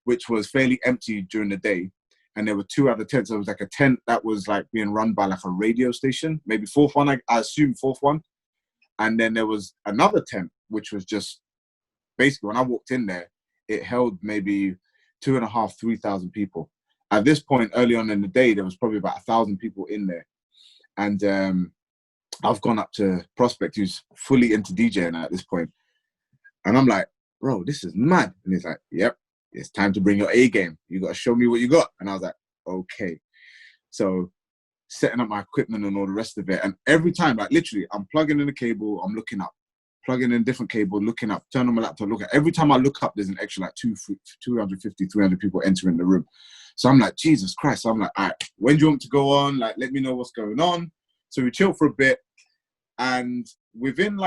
which was fairly empty during the day. And there were 2 other tents. There was like a tent that was like being run by like a radio station, maybe 4th one, I assume 4th one. And then there was another tent, which was just basically when I walked in there, it held maybe 2,500, 3,000 people. At this point, early on in the day, there was probably about 1,000 people in there. And I've gone up to Prospect, who's fully into DJing at this point. And I'm like, bro, this is mad. And he's like, yep, it's time to bring your A game. You got to show me what you got. And I was like, okay. So setting up my equipment and all the rest of it. And every time, like literally, I'm plugging in the cable, I'm looking up. Plugging in a different cable, looking up, turn on my laptop, look at. Every time I look up, there's an extra like 250, 300 people entering the room. So I'm like, Jesus Christ. So I'm like, all right, when do you want to go on? Like, let me know what's going on. So we chill for a bit. And within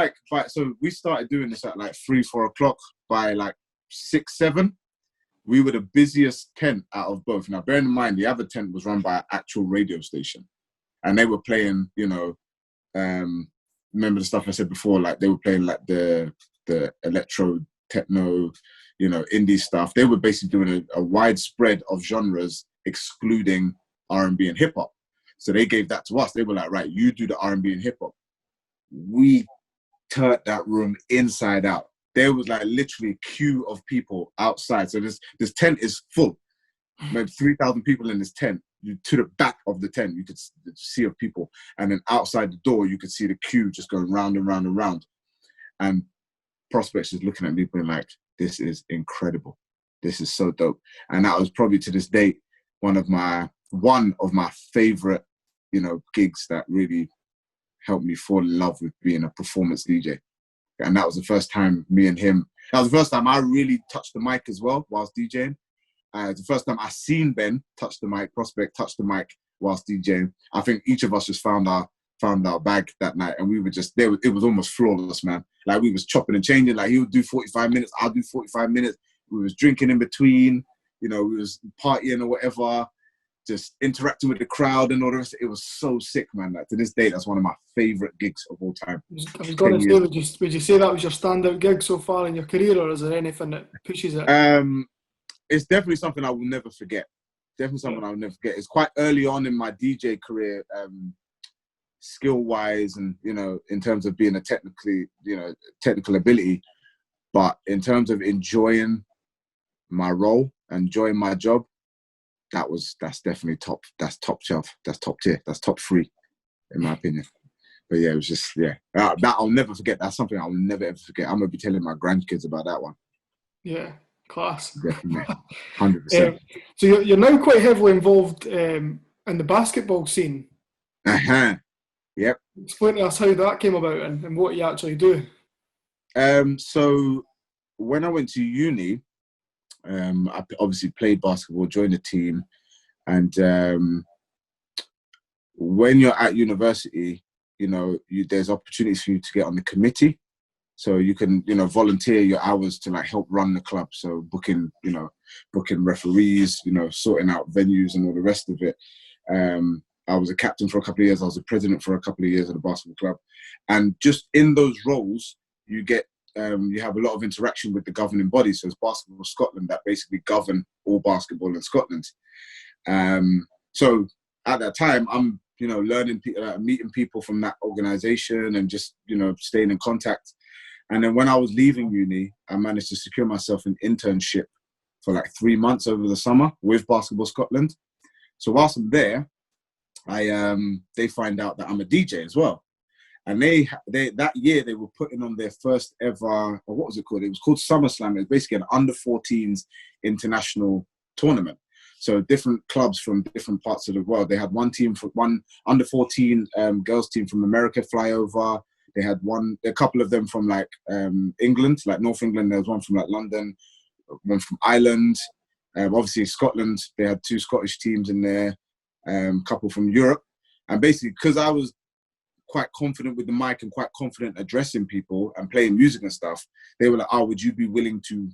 so we started doing this at like 3, 4 o'clock. By like 6, 7, we were the busiest tent out of both. Now, bearing in mind, the other tent was run by an actual radio station. And they were playing, remember the stuff I said before, like they were playing like the electro, techno, indie stuff. They were basically doing a widespread of genres, excluding R&B and hip hop. So they gave that to us. They were like, right, you do the R&B and hip hop. We turned that room inside out. There was like literally a queue of people outside. So this tent is full. Maybe 3,000 people in this tent. To the back of the tent, you could see of people. And then outside the door, you could see the queue just going round and round and round. And Prospects just looking at me being like, this is incredible. This is so dope. And that was probably to this date, one of my favorite, gigs that really helped me fall in love with being a performance DJ. And that was the first time that was the first time I really touched the mic as well whilst DJing. The first time I seen Ben touch the mic, Prospect touch the mic whilst DJing. I think each of us just found our found our bag that night, and we were just there. It was almost flawless, man. Like, we was chopping and changing. Like, he would do 45 minutes, I'll do 45 minutes. We was drinking in between, you know, we was partying or whatever, just interacting with the crowd and all the rest. It was so sick, man. Like, to this day, that's one of my favorite gigs of all time. I was going to say, would you say that was your standout gig so far in your career, or is there anything that pushes it? It's definitely something I will never forget. Definitely something I will never forget. It's quite early on in my DJ career, skill-wise, and, you know, in terms of being a technical ability. But in terms of enjoying my role, enjoying my job, that's definitely top. That's top shelf. That's top tier. That's top three, in my opinion. But yeah, it was just, that I'll never forget. That's something I'll never ever forget. I'm gonna be telling my grandkids about that one. Yeah, class. Definitely, 100%. So you're now quite heavily involved in the basketball scene. Yep. Explain to us how that came about and what you actually do. So when I went to uni, I obviously played basketball, joined the team, and when you're at university, you know, there's opportunities for you to get on the committee. So you can, you know, volunteer your hours to, like, help run the club. So booking referees, you know, sorting out venues and all the rest of it. I was a captain for a couple of years. I was a president for a couple of years at the basketball club. And just in those roles, you get, you have a lot of interaction with the governing body. So it's Basketball Scotland that basically govern all basketball in Scotland. So at that time, I'm, you know, learning, meeting people from that organisation and just, you know, staying in contact. And then when I was leaving uni, I managed to secure myself an internship for like 3 months over the summer with Basketball Scotland. So whilst I'm there, they find out that I'm a DJ as well. And they that year they were putting on their first ever, or what was it called? It was called SummerSlam. It was basically an under-14s international tournament. So different clubs from different parts of the world. They had one under-14 girls team from America fly over. They had a couple of them from like England, like North England. There was one from like London, one from Ireland. Obviously Scotland, they had 2 Scottish teams in there, couple from Europe. And basically, because I was quite confident with the mic and quite confident addressing people and playing music and stuff, they were like, "Oh, would you be willing to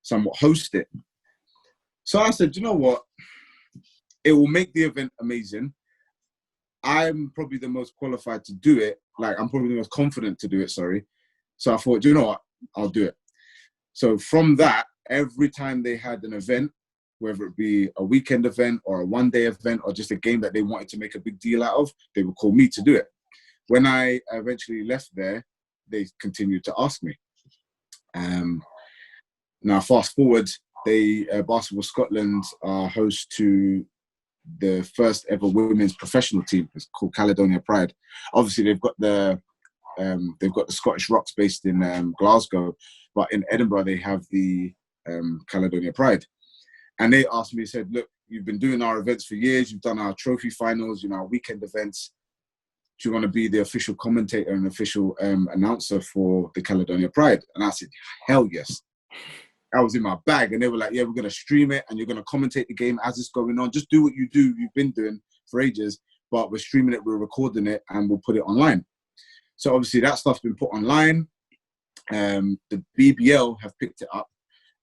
somewhat host it?" So I said, "You know what? It will make the event amazing. I'm probably the most qualified to do it. Like, I'm probably the most confident to do it, sorry." So I thought, you know what? I'll do it. So from that, every time they had an event, whether it be a weekend event or a one-day event or just a game that they wanted to make a big deal out of, they would call me to do it. When I eventually left there, they continued to ask me. Now, fast forward, Basketball Scotland are host to the first ever women's professional team. It's called Caledonia Pride. Obviously, they've got the Scottish Rocks based in Glasgow, but in Edinburgh they have the Caledonia Pride. And they asked me, said, "Look, you've been doing our events for years. You've done our trophy finals, you know, our weekend events. Do you want to be the official commentator and official announcer for the Caledonia Pride?" And I said, "Hell yes." I was in my bag, and they were like, "Yeah, we're going to stream it and you're going to commentate the game as it's going on. Just do what you've been doing for ages, but we're streaming it, we're recording it, and we'll put it online." So obviously that stuff's been put online. The BBL have picked it up,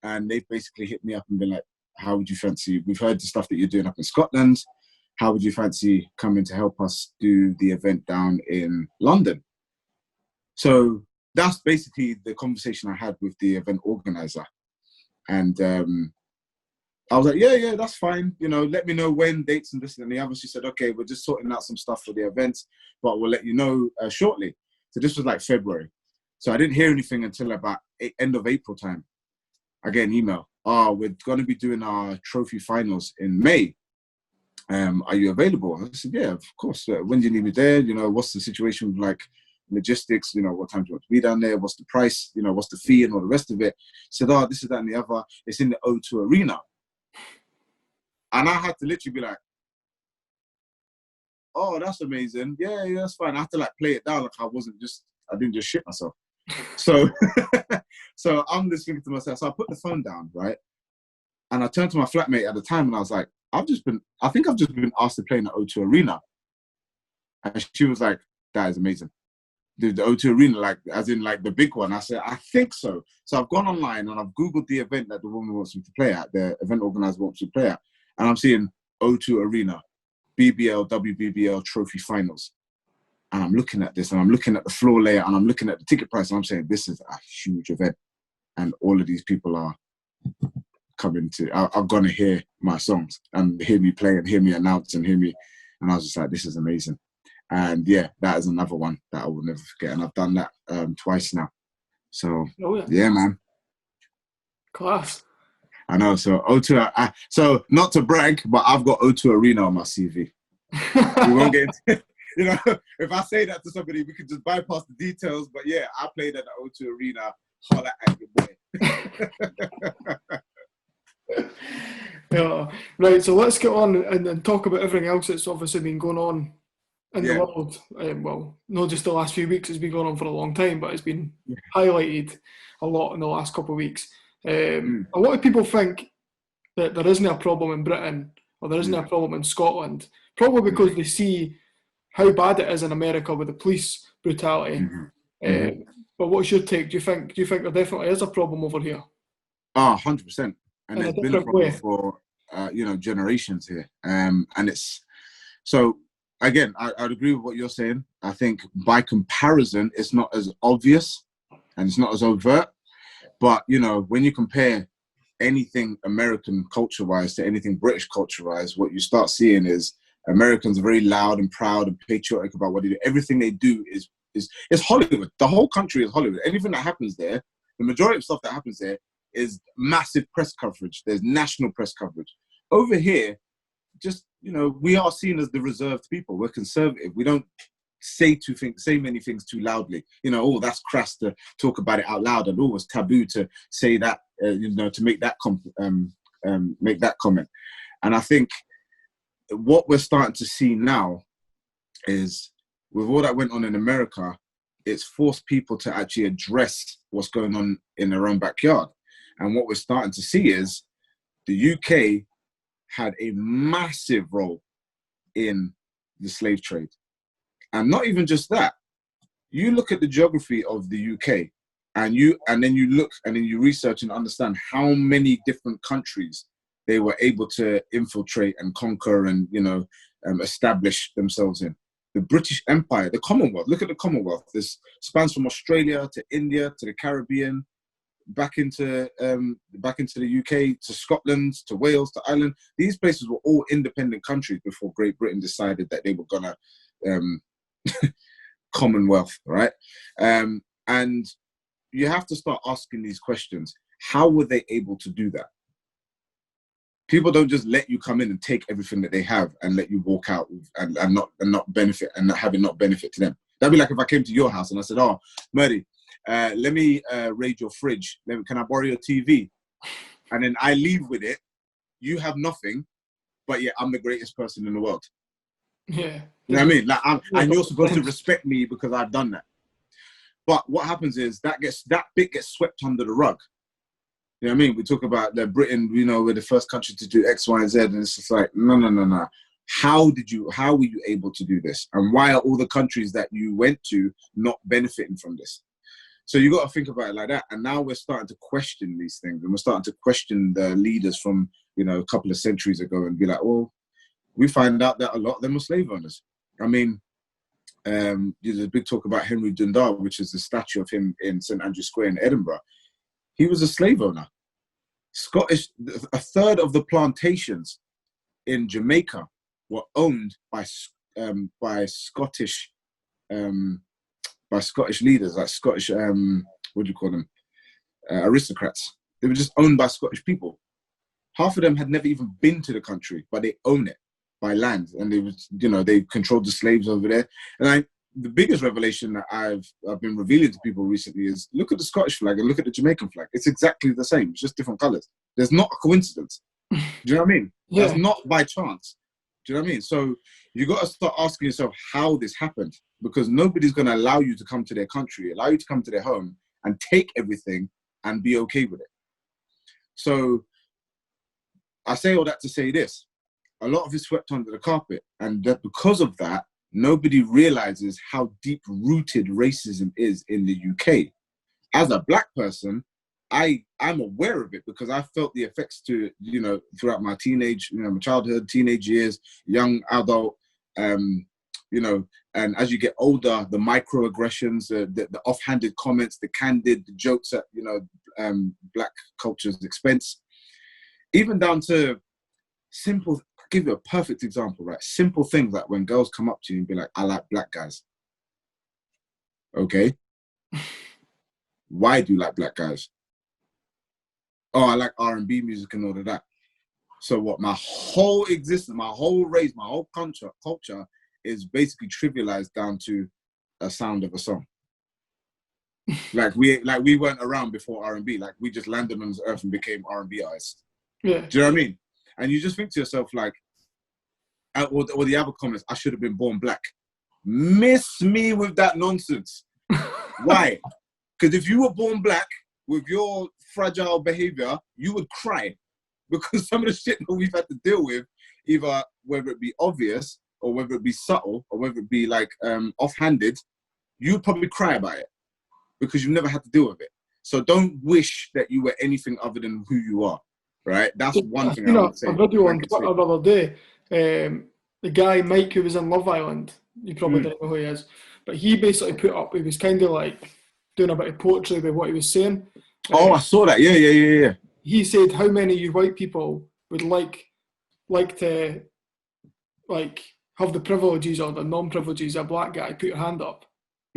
and they've basically hit me up and been like, "How would you fancy, we've heard the stuff that you're doing up in Scotland. How would you fancy coming to help us do the event down in London?" So that's basically the conversation I had with the event organizer. And I was like, yeah, that's fine. You know, let me know when, dates and this and the other. She said, "Okay, we're just sorting out some stuff for the event, but we'll let you know shortly." So this was like February. So I didn't hear anything until about end of April time. I get an email. "Oh, we're going to be doing our trophy finals in May. Are you available?" I said, "Yeah, of course. When do you need me there? You know, what's the situation with like logistics? You know, what time do you want to be down there? What's the price? You know, what's the fee and all the rest of it?" Said, "Oh, this is that and the other. It's in the O2 Arena." And I had to literally be like, "Oh, that's amazing. Yeah, that's fine." I had to like play it down like I didn't just shit myself. So, so I'm just thinking to myself. So I put the phone down, right? And I turned to my flatmate at the time and I was like, I think I've just been asked to play in the O2 Arena. And she was like, that is amazing. The O2 Arena, like, as in like the big one. I said, I think so. So I've gone online and I've Googled the event that the woman wants me to play at, the event organizer wants me to play at. And I'm seeing O2 Arena, BBL, WBBL trophy finals. And I'm looking at this and I'm looking at the floor layout and I'm looking at the ticket price and I'm saying, this is a huge event. And all of these people are coming to, are going to hear my songs and hear me play and hear me announce and hear me. And I was just like, this is amazing. And yeah, that is another one that I will never forget. And I've done that twice now. So, yeah, man. Class. I know. So, O2, so not to brag, but I've got O2 Arena on my CV. We won't get into, you know, if I say that to somebody, we could just bypass the details. But yeah, I played at the O2 Arena. Holla at your boy. Yeah. Right, so let's get on and talk about everything else that's obviously been going on in the world. Well, not just the last few weeks, it's been going on for a long time, but it's been highlighted a lot in the last couple of weeks. A lot of people think that there isn't a problem in Britain or there isn't a problem in Scotland, probably because they see how bad it is in America with the police brutality. But what's your take? Do you think there definitely is a problem over here? 100%. And it's been a problem for generations here. And it's so again, I'd agree with what you're saying. I think by comparison, it's not as obvious and it's not as overt. But you know, when you compare anything American culture-wise to anything British culture-wise, what you start seeing is Americans are very loud and proud and patriotic about what they do. Everything they do is Hollywood. The whole country is Hollywood. Anything that happens there, the majority of stuff that happens there is massive press coverage. There's national press coverage. Over here, just, you know, we are seen as the reserved people. We're conservative. We don't say many things too loudly. You know, oh, that's crass to talk about it out loud, and oh, it's taboo to say that, to make that comment. And I think what we're starting to see now is, with all that went on in America, it's forced people to actually address what's going on in their own backyard. And what we're starting to see is the UK had a massive role in the slave trade. And not even just that. You look at the geography of the UK and then you research and understand how many different countries they were able to infiltrate and conquer and, establish themselves in. The British Empire, the Commonwealth, look at the Commonwealth. This spans from Australia to India to the Caribbean, back into the UK, to Scotland, to Wales, to Ireland. These places were all independent countries before Great Britain decided that they were gonna Commonwealth, right? And you have to start asking these questions. How were they able to do that? People don't just let you come in and take everything that they have and let you walk out and not benefit and have it not benefit to them. That'd be like if I came to your house and I said, "Oh, Murdy, let me raid your fridge. Can I borrow your TV?" And then I leave with it. You have nothing, but yeah, I'm the greatest person in the world. Yeah. You know what I mean? Like, and you're supposed to respect me because I've done that. But what happens is that bit gets swept under the rug. You know what I mean? We talk about that Britain, we're the first country to do X, Y, and Z, and it's just like, no. How were you able to do this? And why are all the countries that you went to not benefiting from this? So you got to think about it like that. And now we're starting to question these things, and we're starting to question the leaders from, a couple of centuries ago, and be like, well, we find out that a lot of them were slave owners. I mean, there's a big talk about Henry Dundar, which is the statue of him in St. Andrew's Square in Edinburgh. He was a slave owner. A third of the plantations in Jamaica were owned by Scottish leaders, like Scottish, what do you call them? Aristocrats. They were just owned by Scottish people. Half of them had never even been to the country, but they own it by land, and they controlled the slaves over there. And the biggest revelation that I've been revealing to people recently is, look at the Scottish flag and look at the Jamaican flag. It's exactly the same. It's just different colours. There's not a coincidence. Do you know what I mean? Yeah. That's not by chance. Do you know what I mean? So you got to start asking yourself how this happened, because nobody's going to allow you to come to their country, allow you to come to their home and take everything and be okay with it. So I say all that to say this. A lot of it swept under the carpet, and that because of that, nobody realizes how deep-rooted racism is in the UK. As a black person, I'm aware of it because I felt the effects to, you know, throughout my teenage, you know, my childhood, teenage years, young adult, you know, and as you get older, the microaggressions, the offhanded comments, the candid jokes at, you know, black culture's expense, even down to simple, I'll give you a perfect example, right? Simple things like when girls come up to you and be like, I like black guys. Okay. Why do you like black guys? Oh, I like R&B music and all of that. So what? My whole existence, my whole race, my whole culture is basically trivialized down to a sound of a song. like we weren't around before R&B. Like we just landed on this earth and became R&B artists. Yeah. Do you know what I mean? And you just think to yourself like, or the other comments, I should have been born black. Miss me with that nonsense. Why? Because if you were born black with your fragile behavior, you would cry. Because some of the shit that we've had to deal with, either whether it be obvious or whether it be subtle or whether it be like offhanded, you'd probably cry about it because you've never had to deal with it. So don't wish that you were anything other than who you are, right? That's one thing I would say. A video on Twitter the other day, the guy Mike who was in Love Island, you probably don't know who he is, but he basically put up, he was kind of like doing a bit of poetry with what he was saying. Oh, I saw that. Yeah. He said, how many of you white people would like to like have the privileges or the non-privileges of a black guy? Put your hand up.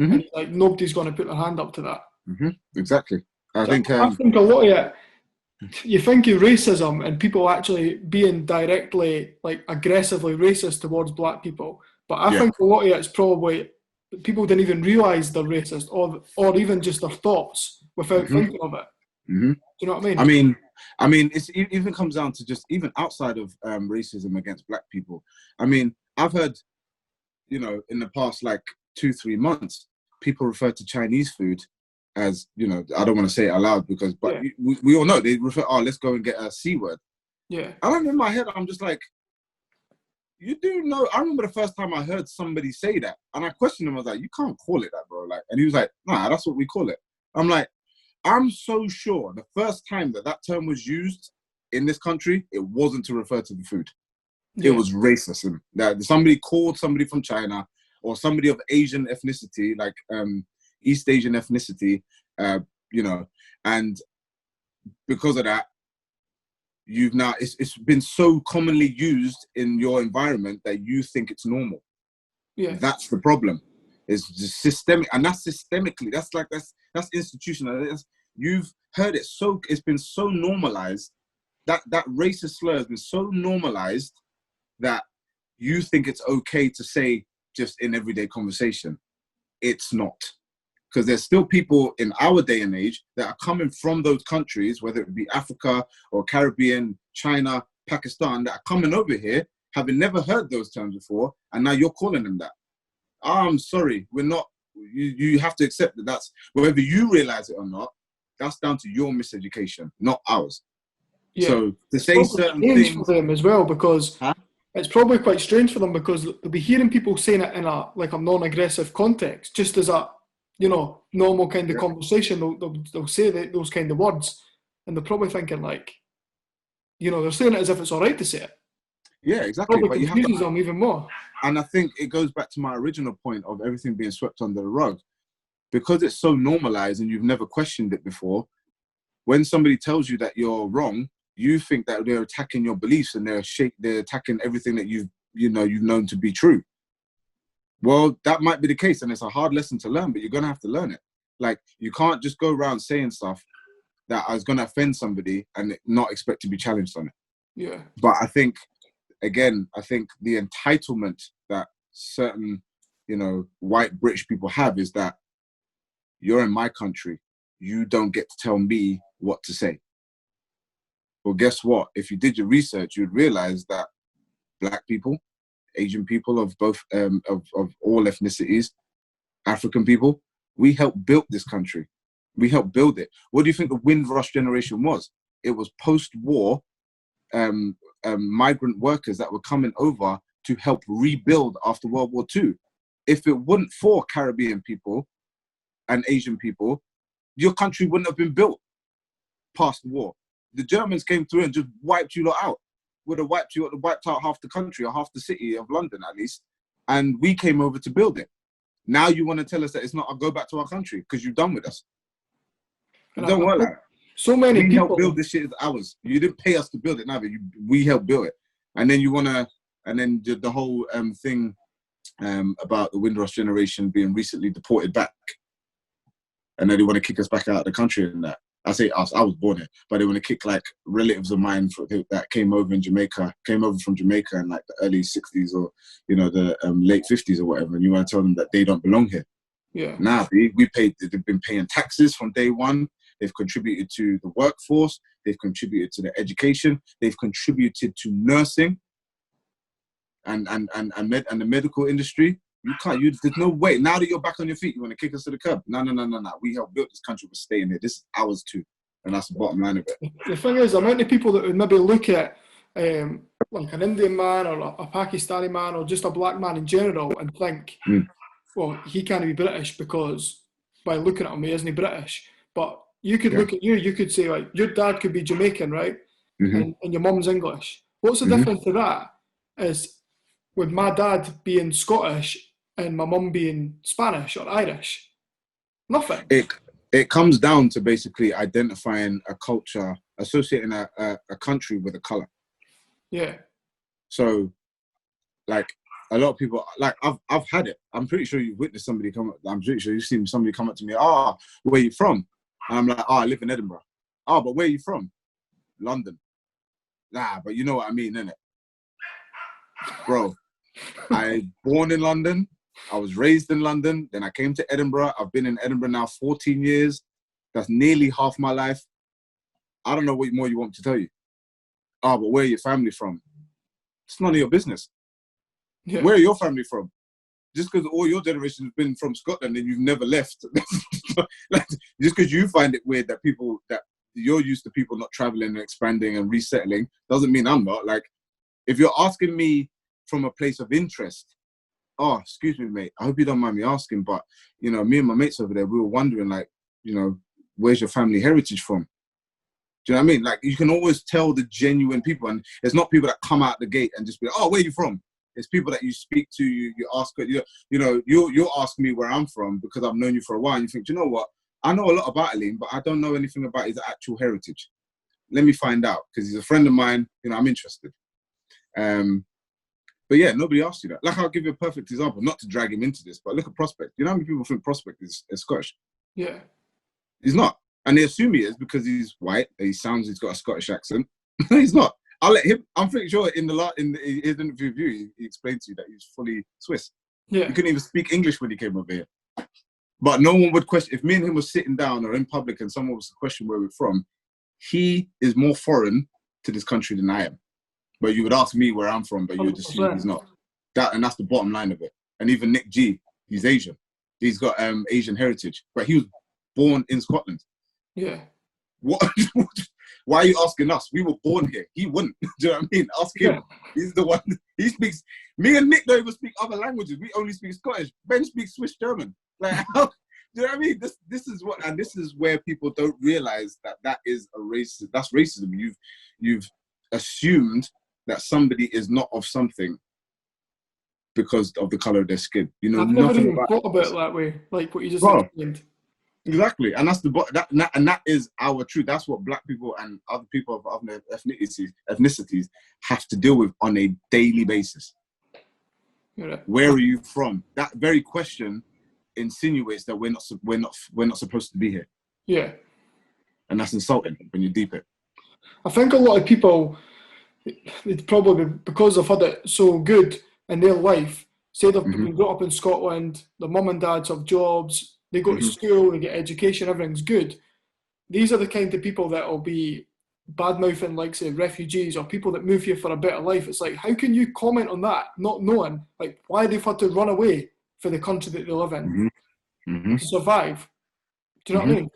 Mm-hmm. And like nobody's going to put their hand up to that. Mm-hmm. Exactly. I think a lot of it, you think of racism and people actually being directly, like aggressively racist towards black people. But I think a lot of it's probably people didn't even realise they're racist or even just their thoughts without thinking of it. Mm-hmm. Do you know what I mean? I mean, it even comes down to just even outside of racism against black people. I mean, I've heard, you know, in the past like 2-3 months, people refer to Chinese food as, you know, I don't want to say it aloud because, but we all know they refer, oh, let's go and get a C word. Yeah. And in my head, I'm just like, you do know, I remember the first time I heard somebody say that and I questioned him, I was like, you can't call it that, bro. Like, and he was like, nah, that's what we call it. I'm like, I'm so sure the first time that term was used in this country, it wasn't to refer to the food. It was racism. That somebody called somebody from China or somebody of Asian ethnicity, like East Asian ethnicity, you know, and because of that, you've now, it's been so commonly used in your environment that you think it's normal. Yeah. That's the problem. It's just systemic, and that's systemically, that's institutional. You've heard it so, it's been so normalized, that racist slur has been so normalized that you think it's okay to say just in everyday conversation. It's not. Because there's still people in our day and age that are coming from those countries, whether it be Africa or Caribbean, China, Pakistan, that are coming over here, having never heard those terms before, and now you're calling them that. I'm sorry, we're not, you have to accept that that's, whether you realize it or not, that's down to your miseducation, not ours. Yeah. So to say certain things for them as well, because it's probably quite strange for them because they'll be hearing people saying it in a non-aggressive context, just as a, you know, normal kind of conversation. They'll say those kind of words, and they're probably thinking like, you know, they're saying it as if it's all right to say it. Yeah, exactly. Probably but confuses them even more. And I think it goes back to my original point of everything being swept under the rug. Because it's so normalized and you've never questioned it before, when somebody tells you that you're wrong, you think that they're attacking your beliefs and they're attacking everything that you've known to be true. Well, that might be the case, and it's a hard lesson to learn, but you're going to have to learn it. Like, you can't just go around saying stuff that is going to offend somebody and not expect to be challenged on it. Yeah. But I think, again, the entitlement that certain, you know, white British people have is that you're in my country. You don't get to tell me what to say. Well, guess what? If you did your research, you'd realize that black people, Asian people of both, of all ethnicities, African people, we helped build this country. We helped build it. What do you think the Windrush generation was? It was post-war migrant workers that were coming over to help rebuild after World War II. If it wasn't for Caribbean people and Asian people, your country wouldn't have been built past the war. The Germans came through and just wiped you lot out. Would have wiped out half the country or half the city of London at least. And we came over to build it. Now you want to tell us that it's not, I'll go back to our country because you're done with us. It don't work like that. So many people helped build this shit, is ours. You didn't pay us to build it, neither. We helped build it. And then then the whole thing about the Windrush generation being recently deported back. And then they want to kick us back out of the country and that. I say us, I was born here, but they want to kick like relatives of mine that came over from Jamaica in like the early 60s or, the late 50s or whatever. And you want to tell them that they don't belong here. Yeah. Nah, they've been paying taxes from day one. They've contributed to the workforce. They've contributed to the education. They've contributed to nursing and the medical industry. There's no way. Now that you're back on your feet, you want to kick us to the curb. No. We helped build this country. We're staying here. This is ours too. And that's the bottom line of it. The thing is, the amount of people that would maybe look at like an Indian man or a Pakistani man or just a black man in general and think, well, he can't be British because by looking at him, he isn't British. But you could look at you could say, like, your dad could be Jamaican, right? And your mum's English. What's the difference to that? Is with my dad being Scottish and my mum being Spanish or Irish? Nothing. It comes down to basically identifying a culture, associating a country with a colour. Yeah. So, like, a lot of people, like, I've had it. I'm pretty sure you've witnessed somebody come up. I'm pretty sure you've seen somebody come up to me. Where are you from? And I'm like, I live in Edinburgh. But where are you from? London. Nah, but you know what I mean, innit? Bro, I born in London. I was raised in London. Then I came to Edinburgh. I've been in Edinburgh now 14 years. That's nearly half my life. I don't know what more you want me to tell you. But where are your family from? It's none of your business. Yeah. Where are your family from? Just because all your generation has been from Scotland and you've never left. Just because you find it weird that you're used to people not traveling and expanding and resettling, doesn't mean I'm not. Like, if you're asking me from a place of interest, excuse me, mate, I hope you don't mind me asking, but, me and my mates over there, we were wondering, like, where's your family heritage from? Do you know what I mean? Like, you can always tell the genuine people, and it's not people that come out the gate and just be like, where are you from? It's people that you speak to, you ask, you'll ask me where I'm from because I've known you for a while, and you think, do you know what? I know a lot about Aleem, but I don't know anything about his actual heritage. Let me find out, because he's a friend of mine, I'm interested. But yeah, nobody asked you that. Like, I'll give you a perfect example, not to drag him into this, but look at Prospect. You know how many people think Prospect is Scottish? Yeah. He's not. And they assume he is because he's white, he's got a Scottish accent. He's not. I'll let him. I'm pretty sure in his interview with you, he explained to you that he's fully Swiss. Yeah. He couldn't even speak English when he came over here. But no one would question, if me and him were sitting down or in public and someone was to question where we're from, he is more foreign to this country than I am. But you would ask me where I'm from, but you would assume he's not. And that's the bottom line of it. And even Nick G, he's Asian. He's got Asian heritage, but he was born in Scotland. Yeah. What? Why are you asking us? We were born here. He wouldn't. Do you know what I mean? Ask him. Yeah. He's the one. He speaks. Me and Nick don't even speak other languages. We only speak Scottish. Ben speaks Swiss German. Like, how, do you know what I mean? This is where people don't realize that is a racist. That's racism. You've assumed that somebody is not of something because of the color of their skin. I've never even thought about it that way. Like what you just explained. Exactly, and that's that is our truth. That's what Black people and other people of other ethnicities have to deal with on a daily basis. Yeah. Where are you from? That very question insinuates that we're not supposed to be here. Yeah, and that's insulting when you deep it. I think a lot of people, it's probably because they've had it so good in their life. Say they've been brought up in Scotland, their mum and dads have jobs. They go to school, they get education, everything's good. These are the kind of people that will be bad-mouthing, like, say, refugees or people that move here for a better life. It's like, how can you comment on that, not knowing, like, why they've had to run away for the country that they live in to survive? Do you know what I mean?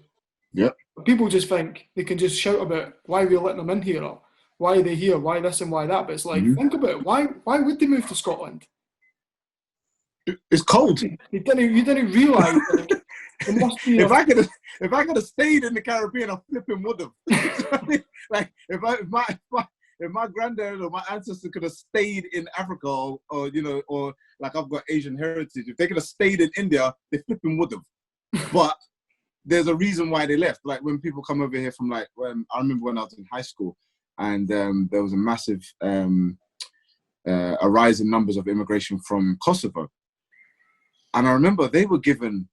Yeah. People just think they can just shout about why we're letting them in here. Or why are they here? Why this and why that? But it's like, think about it. Why would they move to Scotland? It's cold. You didn't realise like, there must be if I could have stayed in the Caribbean, I flipping would have. Like if my granddad or my ancestor could have stayed in Africa, or you know, or like I've got Asian heritage, if they could have stayed in India, they flipping would have. But there's a reason why they left. Like when people come over here from like, I remember when I was in high school, and there was a massive a rise in numbers of immigration from Kosovo. And I remember they were given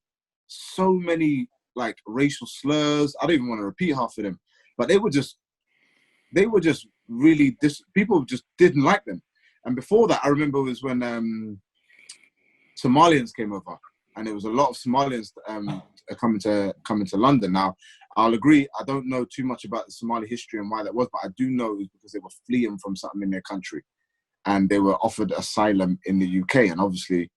so many like racial slurs. I don't even want to repeat half of them, but they were just really, people just didn't like them. And before that, I remember it was when Somalians came over, and there was a lot of Somalians coming to London. Now, I'll agree, I don't know too much about the Somali history and why that was, but I do know it was because they were fleeing from something in their country, and they were offered asylum in the UK. And obviously,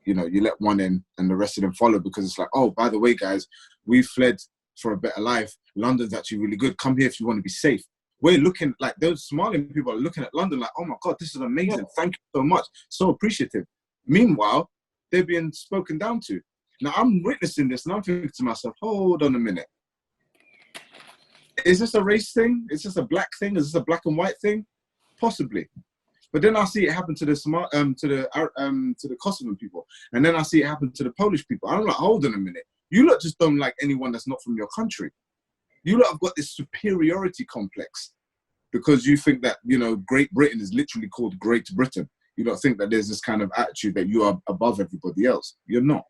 you know, you let one in and the rest of them follow, because it's like, oh, by the way, guys, we fled for a better life. London's actually really good. Come here if you want to be safe. We're looking, like those Somalian people are looking at London like, oh my God, this is amazing. Thank you so much. So appreciative. Meanwhile, they're being spoken down to. Now I'm witnessing this and I'm thinking to myself, hold on a minute. Is this a race thing? Is this a black thing? Is this a black and white thing? Possibly. But then I see it happen to the Kosovan people, and then I see it happen to the Polish people. I'm like, hold on a minute. You lot just don't like anyone that's not from your country. You lot have got this superiority complex because you think that, you know, Great Britain is literally called Great Britain. You don't think that there's this kind of attitude that you are above everybody else. You're not.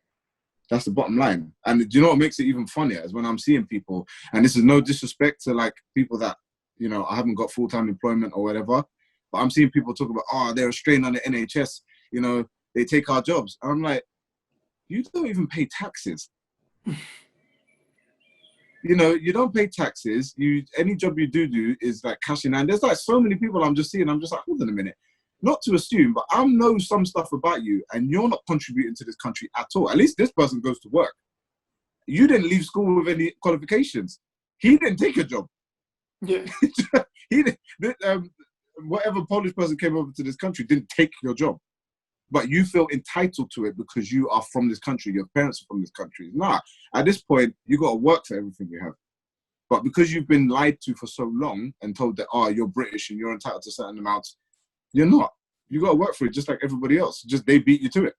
That's the bottom line. And do you know what makes it even funnier is when I'm seeing people, and this is no disrespect to like people that, you know, I haven't got full-time employment or whatever, but I'm seeing people talk about, oh, they're a strain on the NHS, you know, they take our jobs. And I'm like, you don't even pay taxes. You know, you don't pay taxes. Any job you do is like cashing in. And there's like so many people I'm just seeing, I'm just like, hold on a minute. Not to assume, but I know some stuff about you and you're not contributing to this country at all. At least this person goes to work. You didn't leave school with any qualifications. He didn't take a job. Yeah. He didn't, whatever Polish person came over to this country didn't take your job, but you feel entitled to it because you are from this country, your parents are from this country. Nah, at this point, you got to work for everything you have. But because you've been lied to for so long and told that, oh, you're British and you're entitled to certain amounts, you're not. You got to work for it just like everybody else. Just they beat you to it.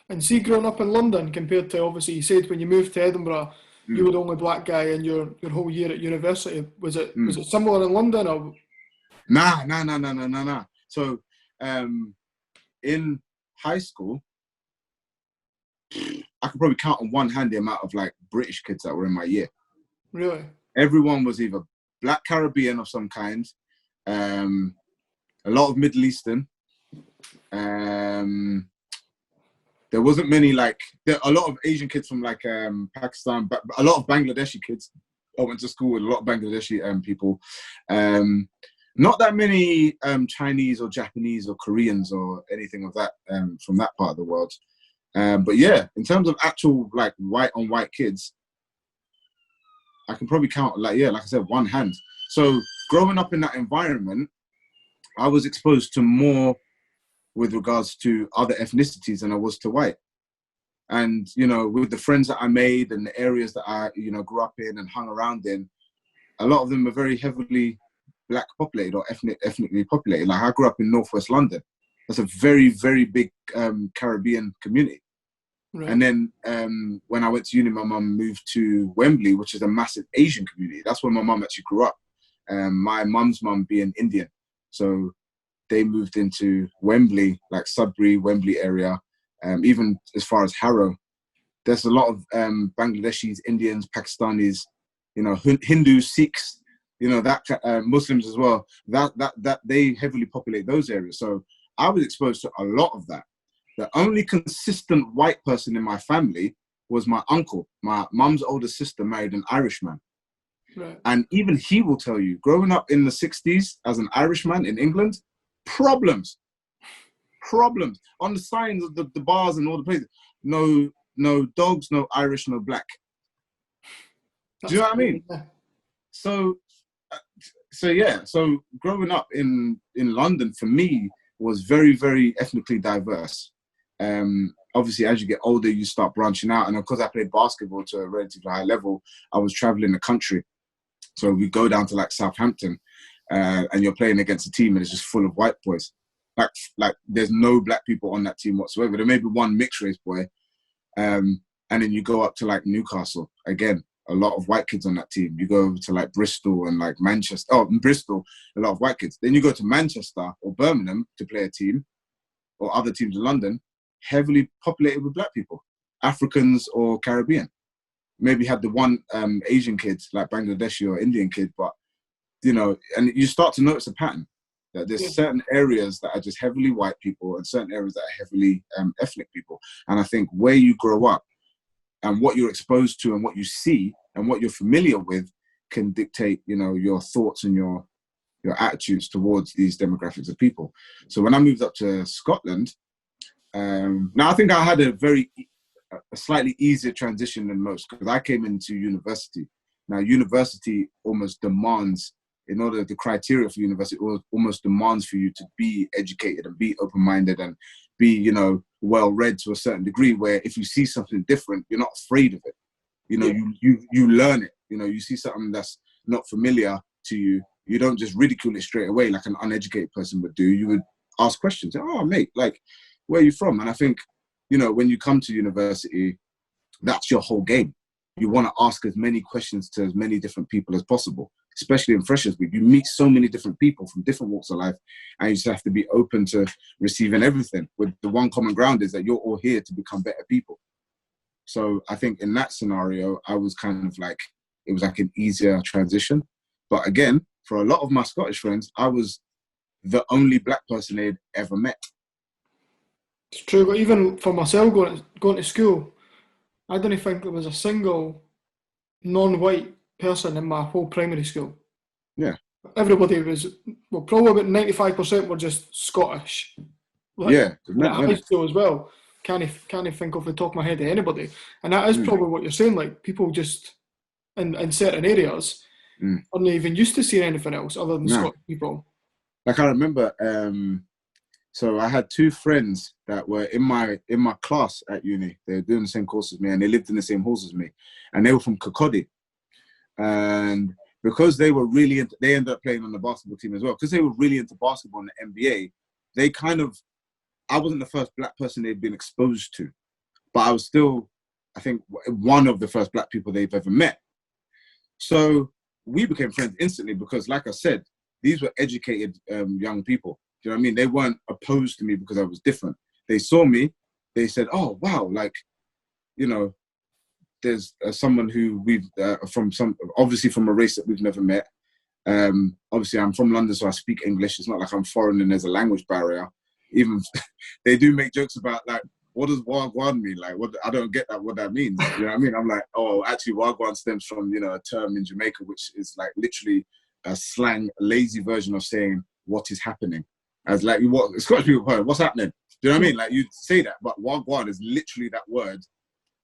And see, growing up in London compared to, obviously, you said when you moved to Edinburgh, you were the only black guy in your whole year at university. Was it similar in London? Or? Nah. So, in high school, I could probably count on one hand the amount of like British kids that were in my year. Really? Everyone was either Black Caribbean of some kind, a lot of Middle Eastern. There wasn't many a lot of Asian kids from like Pakistan, but a lot of Bangladeshi kids. I went to school with a lot of Bangladeshi people. Not that many Chinese or Japanese or Koreans or anything of that from that part of the world. But yeah, in terms of actual like white on white kids, I can probably count like I said, one hand. So growing up in that environment, I was exposed to more with regards to other ethnicities than I was to white. And, you know, with the friends that I made and the areas that I, you know, grew up in and hung around in, a lot of them are very heavily Black populated or ethnically populated. Like I grew up in Northwest London. That's a very, very big Caribbean community. Right. And then when I went to uni, my mum moved to Wembley, which is a massive Asian community. That's where my mum actually grew up. My mum's mum being Indian. So they moved into Wembley, like Sudbury, Wembley area, even as far as Harrow. There's a lot of Bangladeshis, Indians, Pakistanis, you know, Hindus, Sikhs, you know, that Muslims as well. That they heavily populate those areas. So I was exposed to a lot of that. The only consistent white person in my family was my uncle. My mum's older sister married an Irishman. Right. And even he will tell you, growing up in the 60s as an Irishman in England, problems on the signs of the bars and all the places. No dogs, no Irish, no black. Do you know what I mean? So So growing up in London for me was very, very ethnically diverse. Obviously, as you get older, you start branching out. And because I played basketball to a relatively high level, I was traveling the country. So we go down to like Southampton, and you're playing against a team and it's just full of white boys. Like there's no black people on that team whatsoever. There may be one mixed race boy. And then you go up to like Newcastle, again, a lot of white kids on that team. You go to like Bristol and like Manchester. Oh, in Bristol, a lot of white kids. Then you go to Manchester or Birmingham to play a team, or other teams in London, heavily populated with black people, Africans or Caribbean. Maybe had the one Asian kid, like Bangladeshi or Indian kid, but, you know, and you start to notice a pattern that there's certain areas that are just heavily white people and certain areas that are heavily ethnic people. And I think where you grow up and what you're exposed to and what you see and what you're familiar with can dictate, you know, your thoughts and your attitudes towards these demographics of people. So when I moved up to Scotland, now I think I had a slightly easier transition than most, because I came into university. Now university almost demands, in order, the criteria for university almost demands for you to be educated and be open-minded and be, you know, well-read to a certain degree, where if you see something different, you're not afraid of it. You know, you learn it. You know, you see something that's not familiar to you, you don't just ridicule it straight away like an uneducated person would do. You would ask questions. Oh, mate, like, where are you from? And I think, you know, when you come to university, that's your whole game. You want to ask as many questions to as many different people as possible, especially in Freshers Week. You meet so many different people from different walks of life, and you just have to be open to receiving everything, with the one common ground is that you're all here to become better people. So I think in that scenario, I was kind of like, it was like an easier transition. But again, for a lot of my Scottish friends, I was the only black person they'd ever met. It's true, but even for myself going to school, I don't think there was a single non-white person in my whole primary school. Yeah. Everybody was, well, probably about 95% were just Scottish. Like, yeah. At high school as well. Can't think off the top of my head of anybody. And that is probably what you're saying, like, people just, in certain areas, aren't even used to seeing anything else other than Scottish people. Like, I remember, so I had two friends that were in my class at uni. They were doing the same course as me, and they lived in the same halls as me. And they were from Kirkcaldy. And because they were really into, they ended up playing on the basketball team as well. Because they were really into basketball in the NBA, they kind of, I wasn't the first black person they'd been exposed to. But I was still, I think, one of the first black people they've ever met. So we became friends instantly because, like I said, these were educated young people. Do you know what I mean? They weren't opposed to me because I was different. They saw me, they said, oh, wow, like, you know, there's someone who we've, obviously from a race that we've never met. Obviously, I'm from London, so I speak English. It's not like I'm foreign and there's a language barrier. Even, they do make jokes about, like, what does Wagwan mean? Like, what, I don't get what that means. You know what I mean? I'm like, oh, actually, Wagwan stems from, you know, a term in Jamaica, which is like literally a slang, lazy version of saying what is happening. As like, what Scottish people heard, what's happening? Do you know what I mean? Like, you say that, but Wagwan is literally that word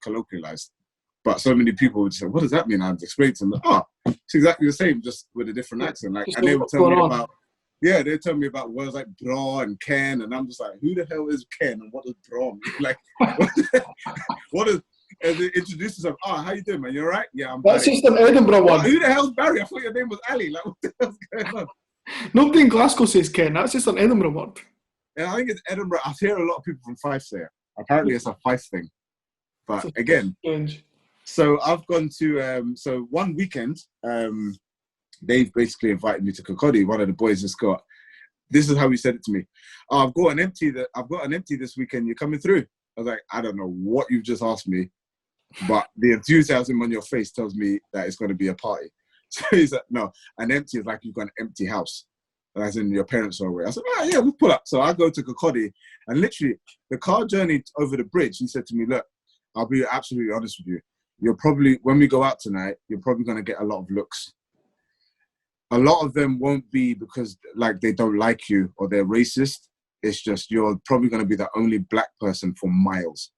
colloquialized. But so many people would say, what does that mean? I'd explain to them, it's exactly the same, just with a different accent. Like, and they would tell me about, they tell me about words like bra and Ken, and I'm just like, who the hell is Ken and what does bra mean? Like, what is, and they introduce themselves, how you doing, man? You all right? Yeah, I'm That's Barry. just an Edinburgh one. Who the hell's Barry? I thought your name was Ali. Like, what the hell's going on? Nobody in Glasgow says Ken. That's just an Edinburgh word. And I think it's Edinburgh. I hear a lot of people from Fife say it. Apparently, it's a Fife thing. But again, strange. So I've gone to, so one weekend, Dave basically invited me to Kirkcaldy, one of the boys has got, this is how he said it to me. I've got an empty this weekend, you're coming through. I was like, I don't know what you've just asked me, but the enthusiasm on your face tells me that it's going to be a party. So he's like, no, an empty is like you've got an empty house. As in your parents are away. I said, yeah, we'll pull up. So I go to Kirkcaldy, and literally the car journey over the bridge, he said to me, look, I'll be absolutely honest with you. You're probably, when we go out tonight, you're probably going to get a lot of looks. A lot of them won't be because like they don't like you or they're racist. It's just you're probably going to be the only black person for miles.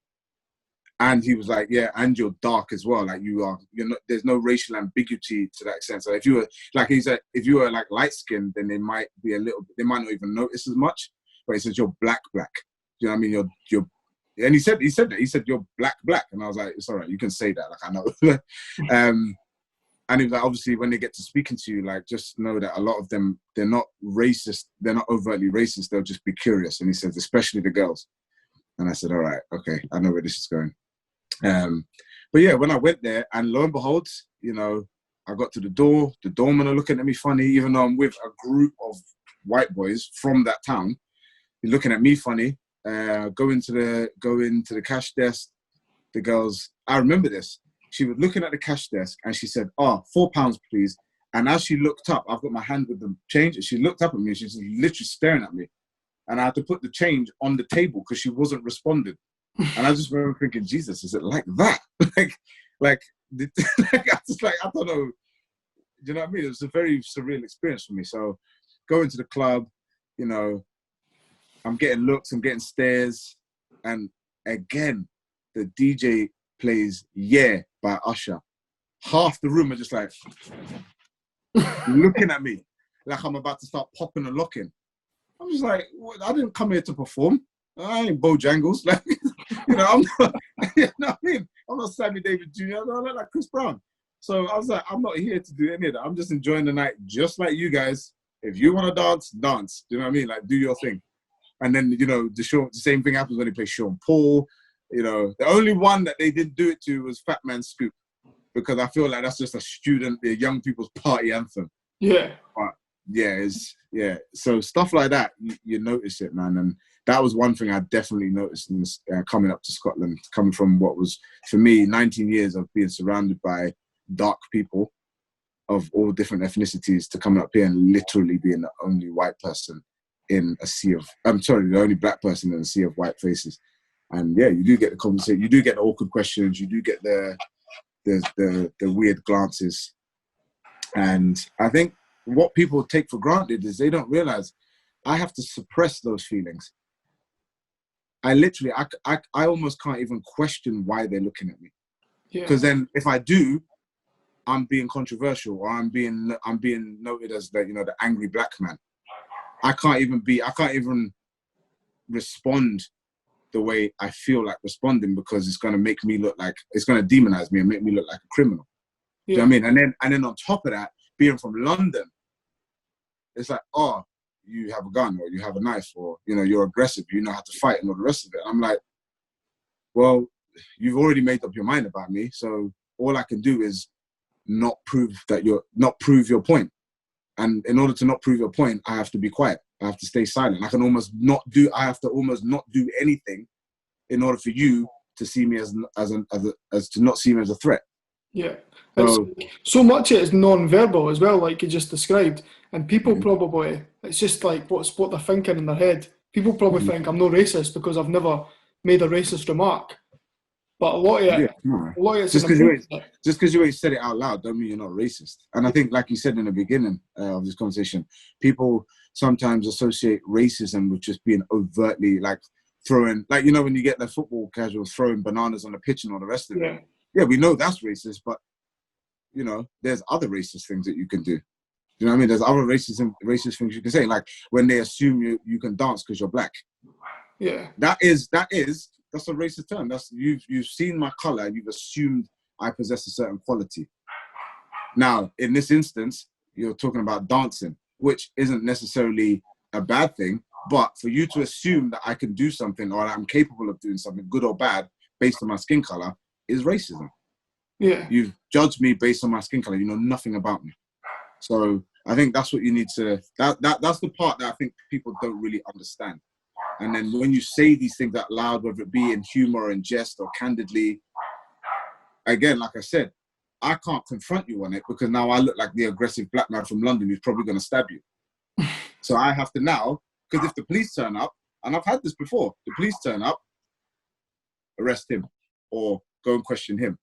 And he was like, yeah, and you're dark as well. Like you're not, there's no racial ambiguity to that extent. So if you were, like he said, if you were like light skinned, then they might be a little, they might not even notice as much. But he says you're black. You know what I mean? You're, and he said that. He said you're black. And I was like, it's all right, you can say that. Like I know. And he was like, obviously, when they get to speaking to you, like just know that a lot of them, they're not racist. They're not overtly racist. They'll just be curious. And he says, especially the girls. And I said, all right, okay, I know where this is going. But yeah, when I went there, and lo and behold, you know, I got to the door. The doormen are looking at me funny, even though I'm with a group of white boys from that town. They're looking at me funny. Go into the cash desk. The girls, I remember this. She was looking at the cash desk and she said, "Oh, £4, please." And as she looked up, I've got my hand with the change, and she looked up at me and she's literally staring at me. And I had to put the change on the table because she wasn't responding. And I just remember thinking, Jesus, is it like that? like, I don't know. Do you know what I mean? It was a very surreal experience for me. So going to the club, you know, I'm getting looks, I'm getting stares. And again, the DJ plays Yeah by Usher. Half the room are just like looking at me like I'm about to start popping and locking. I'm just like, I didn't come here to perform. I ain't Bojangles. Like, you know, I'm not, you know what I mean? I'm not Sammy Davis Jr. I look like Chris Brown. So I was like, I'm not here to do any of that. I'm just enjoying the night just like you guys. If you want to dance, dance. Do you know what I mean? Like, do your thing. And then, you know, the same thing happens when they play Sean Paul. You know, the only one that they didn't do it to was Fat Man Scoop, because I feel like that's just the young people's party anthem. Yeah. But yeah. So stuff like that, you notice it, man. And that was one thing I definitely noticed in this, coming up to Scotland, coming from what was, for me, 19 years of being surrounded by dark people of all different ethnicities, to coming up here and literally being the only white person in a sea of, the only black person in a sea of white faces. And yeah, you do get the conversation, you do get the awkward questions, you do get the weird glances. And I think what people take for granted is they don't realize I have to suppress those feelings. I literally, I almost can't even question why they're looking at me. Because then if I do, I'm being controversial, or I'm being noted as the, you know, the angry black man. I can't even respond the way I feel like responding, because it's going to make me look like, it's going to demonize me and make me look like a criminal. Yeah. Do you know what I mean? And then on top of that, being from London, it's like, oh, you have a gun, or you have a knife, or, you know, you're aggressive, you know how to fight, and all the rest of it. I'm like, well, you've already made up your mind about me, so all I can do is not prove your point. And in order to not prove your point, I have to be quiet. I have to stay silent. I have to almost not do anything in order for you to see me as to not see me as a threat. Yeah. So much of it is non-verbal as well, like you just described. And people probably, it's just like what they're thinking in their head. People probably think I'm no racist because I've never made a racist remark. But a lot of it, just because you ain't said it out loud, don't mean you're not racist. And I think, like you said in the beginning of this conversation, people sometimes associate racism with just being overtly like throwing, like, you know, when you get the football casuals throwing bananas on the pitch and all the rest of it. Yeah, we know that's racist, but, you know, there's other racist things that you can do. You know what I mean? There's other racist things you can say, like when they assume you can dance because you're black. Yeah, that's a racist term. That's you've seen my color, you've assumed I possess a certain quality. Now, in this instance, you're talking about dancing, which isn't necessarily a bad thing, but for you to assume that I can do something, or I'm capable of doing something, good or bad, based on my skin color, is racism. Yeah. You've judged me based on my skin color. You know nothing about me. So I think that's what you need to, that's the part that I think people don't really understand. And then when you say these things out loud, whether it be in humor or in jest or candidly, again, like I said, I can't confront you on it, because now I look like the aggressive black man from London who's probably going to stab you. So I have to now, because if the police turn up, and I've had this before, the police turn up, arrest him or go and question him.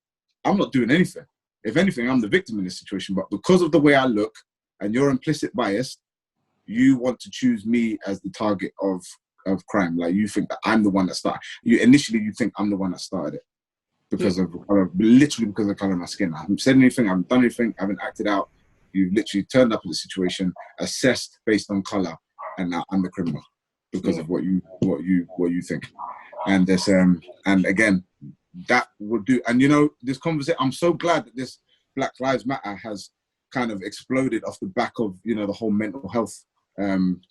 I'm not doing anything. If anything, I'm the victim in this situation. But because of the way I look and your implicit bias, you want to choose me as the target of crime. Like, you think that I'm the one that started. You think I'm the one that started it. because of literally because of the color of my skin. I haven't said anything, I haven't done anything, I haven't acted out. You've literally turned up in the situation, assessed based on color, and now I'm the criminal because of what you think. And this and again, that would do. And you know, this conversation, I'm so glad that this Black Lives Matter has kind of exploded off the back of, you know, the whole mental health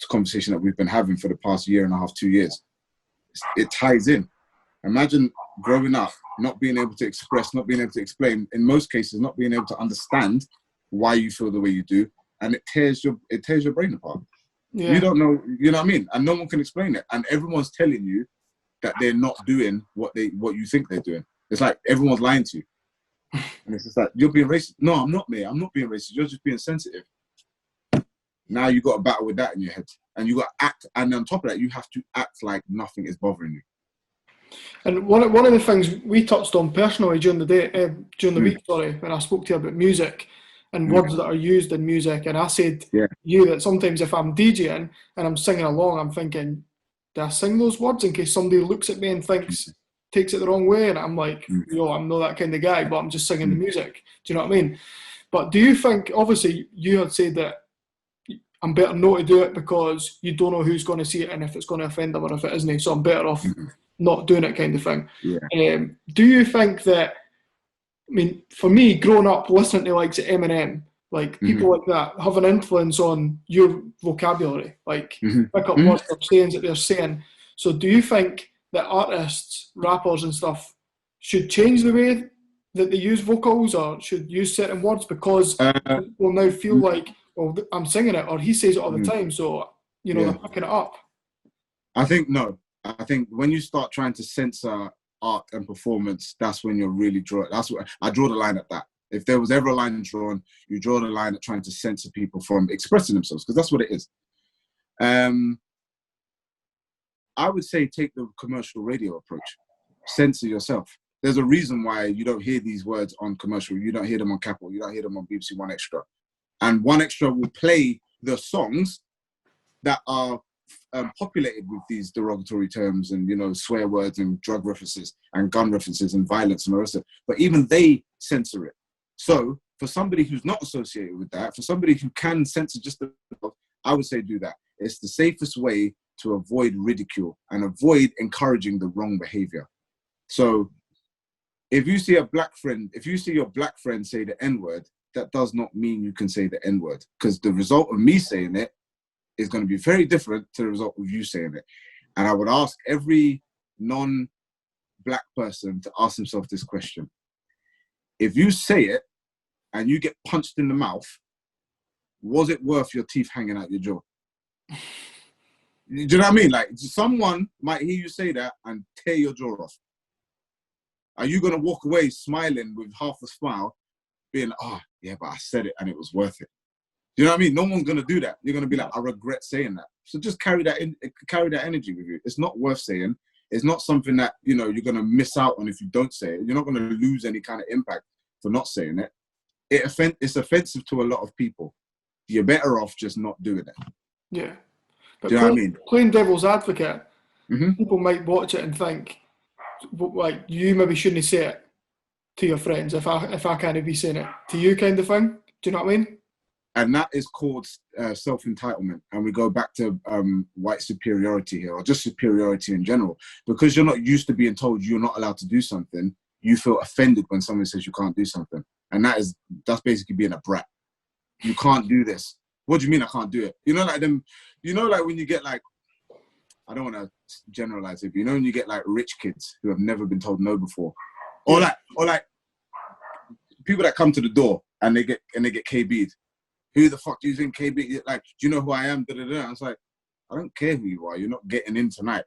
conversation that we've been having for the past year and a half, 2 years. It ties in. Imagine growing up, not being able to express, not being able to explain, in most cases, not being able to understand why you feel the way you do, and it tears your brain apart. Yeah. You don't know, you know what I mean? And no one can explain it. And everyone's telling you that they're not doing what you think they're doing. It's like everyone's lying to you. And it's just like, you're being racist. No, I'm not, mate. I'm not being racist. You're just being sensitive. Now you got to battle with that in your head. And you got to act, and on top of that, you have to act like nothing is bothering you. And one of the things we touched on personally during the week, when I spoke to you about music and words that are used in music, and I said to you that sometimes if I'm DJing and I'm singing along, I'm thinking, do I sing those words in case somebody looks at me and takes it the wrong way? And I'm like, I'm not that kind of guy, but I'm just singing the music. Do you know what I mean? But do you think, obviously, you had said that I'm better not to do it because you don't know who's going to see it and if it's going to offend them or if it isn't, so I'm better off not doing it, kind of thing. Yeah. Do you think that, I mean, for me, growing up listening to like Eminem, like people like that have an influence on your vocabulary, like pick up words or sayings that they're saying. So do you think that artists, rappers and stuff should change the way that they use vocals or should use certain words because people now feel like, well, I'm singing it or he says it all the time, so, you know, they're picking it up? I think no. I think when you start trying to censor art and performance, that's when you're really that's what I draw the line at that. If there was ever a line drawn, you draw the line at trying to censor people from expressing themselves, because that's what it is. I would say take the commercial radio approach. Censor yourself. There's a reason why you don't hear these words on commercial. You don't hear them on Capital. You don't hear them on BBC One Extra. And One Extra will play the songs that are populated with these derogatory terms and, you know, swear words and drug references and gun references and violence and all that. But even they censor it. So for somebody who's not associated with that, for somebody who can censor just I would say do that. It's the safest way to avoid ridicule and avoid encouraging the wrong behavior. So if you see your black friend say the N-word, that does not mean you can say the N-word, because the result of me saying it is going to be very different to the result of you saying it. And I would ask every non-black person to ask themselves this question. If you say it and you get punched in the mouth, was it worth your teeth hanging out your jaw? Do you know what I mean? Like, someone might hear you say that and tear your jaw off. Are you going to walk away smiling with half a smile, being, yeah, but I said it and it was worth it? Do you know what I mean? No one's going to do that. You're going to be like, I regret saying that. So just carry that energy with you. It's not worth saying. It's not something that, you know, you're going to miss out on if you don't say it. You're not going to lose any kind of impact for not saying it. It's offensive to a lot of people. You're better off just not doing it. Yeah. But do you know what I mean? Playing devil's advocate, people might watch it and think, like, you maybe shouldn't say it to your friends if I can't be saying it to you, kind of thing. Do you know what I mean? And that is called self-entitlement. And we go back to white superiority here, or just superiority in general. Because you're not used to being told you're not allowed to do something, you feel offended when someone says you can't do something. And that's basically being a brat. You can't do this. What do you mean I can't do it? You know, like them, you know, like when you get like, I don't want to generalize it, but you know when you get like rich kids who have never been told no before. Or like people that come to the door and they get KB'd. Who the fuck do you think KB? Like, do you know who I am? Da, da, da. I was like, I don't care who you are. You're not getting in tonight.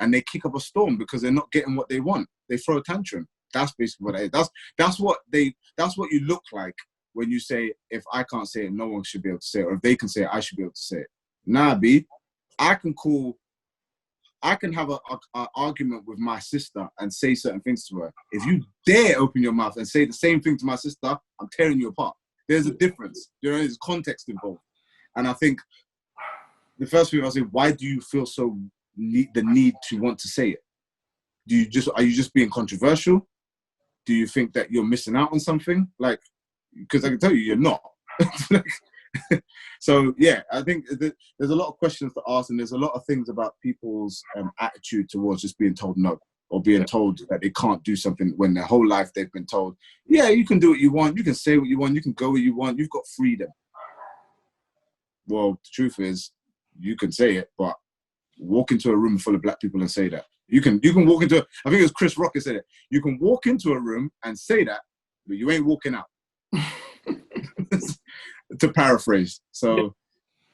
And they kick up a storm because they're not getting what they want. They throw a tantrum. That's basically what it is. That's what you look like when you say, if I can't say it, no one should be able to say it. Or if they can say it, I should be able to say it. Nah, B, I can have an argument with my sister and say certain things to her. If you dare open your mouth and say the same thing to my sister, I'm tearing you apart. There's a difference. You know, there's context involved. And I think the first thing I say, why do you feel the need to want to say it? Are you just being controversial? do you think that you're missing out on something? Like, because I can tell you, you're not. So yeah, I think there's a lot of questions to ask, and there's a lot of things about people's attitude towards just being told no, or being told that they can't do something when their whole life they've been told, yeah, you can do what you want, you can say what you want, you can go where you want, you've got freedom. Well, the truth is, you can say it, but walk into a room full of black people and say that. You can walk into, I think it was Chris Rock who said it, you can walk into a room and say that, but you ain't walking out. To paraphrase. So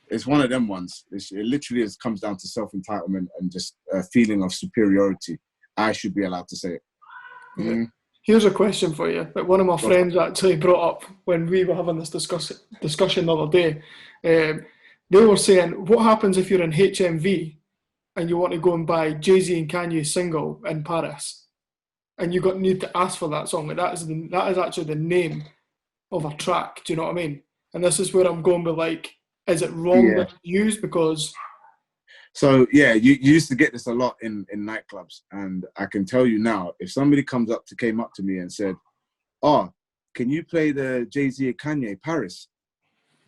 it's one of them ones. It literally comes down to self-entitlement and just a feeling of superiority. I should be allowed to say it. Yeah. Here's a question for you that one of my friends actually brought up when we were having this discussion the other day. They were saying, what happens if you're in HMV and you want to go and buy Jay-Z and Kanye's single in Paris, and you need to ask for that song? Like that is actually the name of a track. Do you know what I mean? And this is where I'm going with, like, is it wrong that it's used? Because so yeah, you used to get this a lot in nightclubs, and I can tell you now, if somebody came up to me and said, "Oh, can you play the Jay-Z and Kanye Paris?"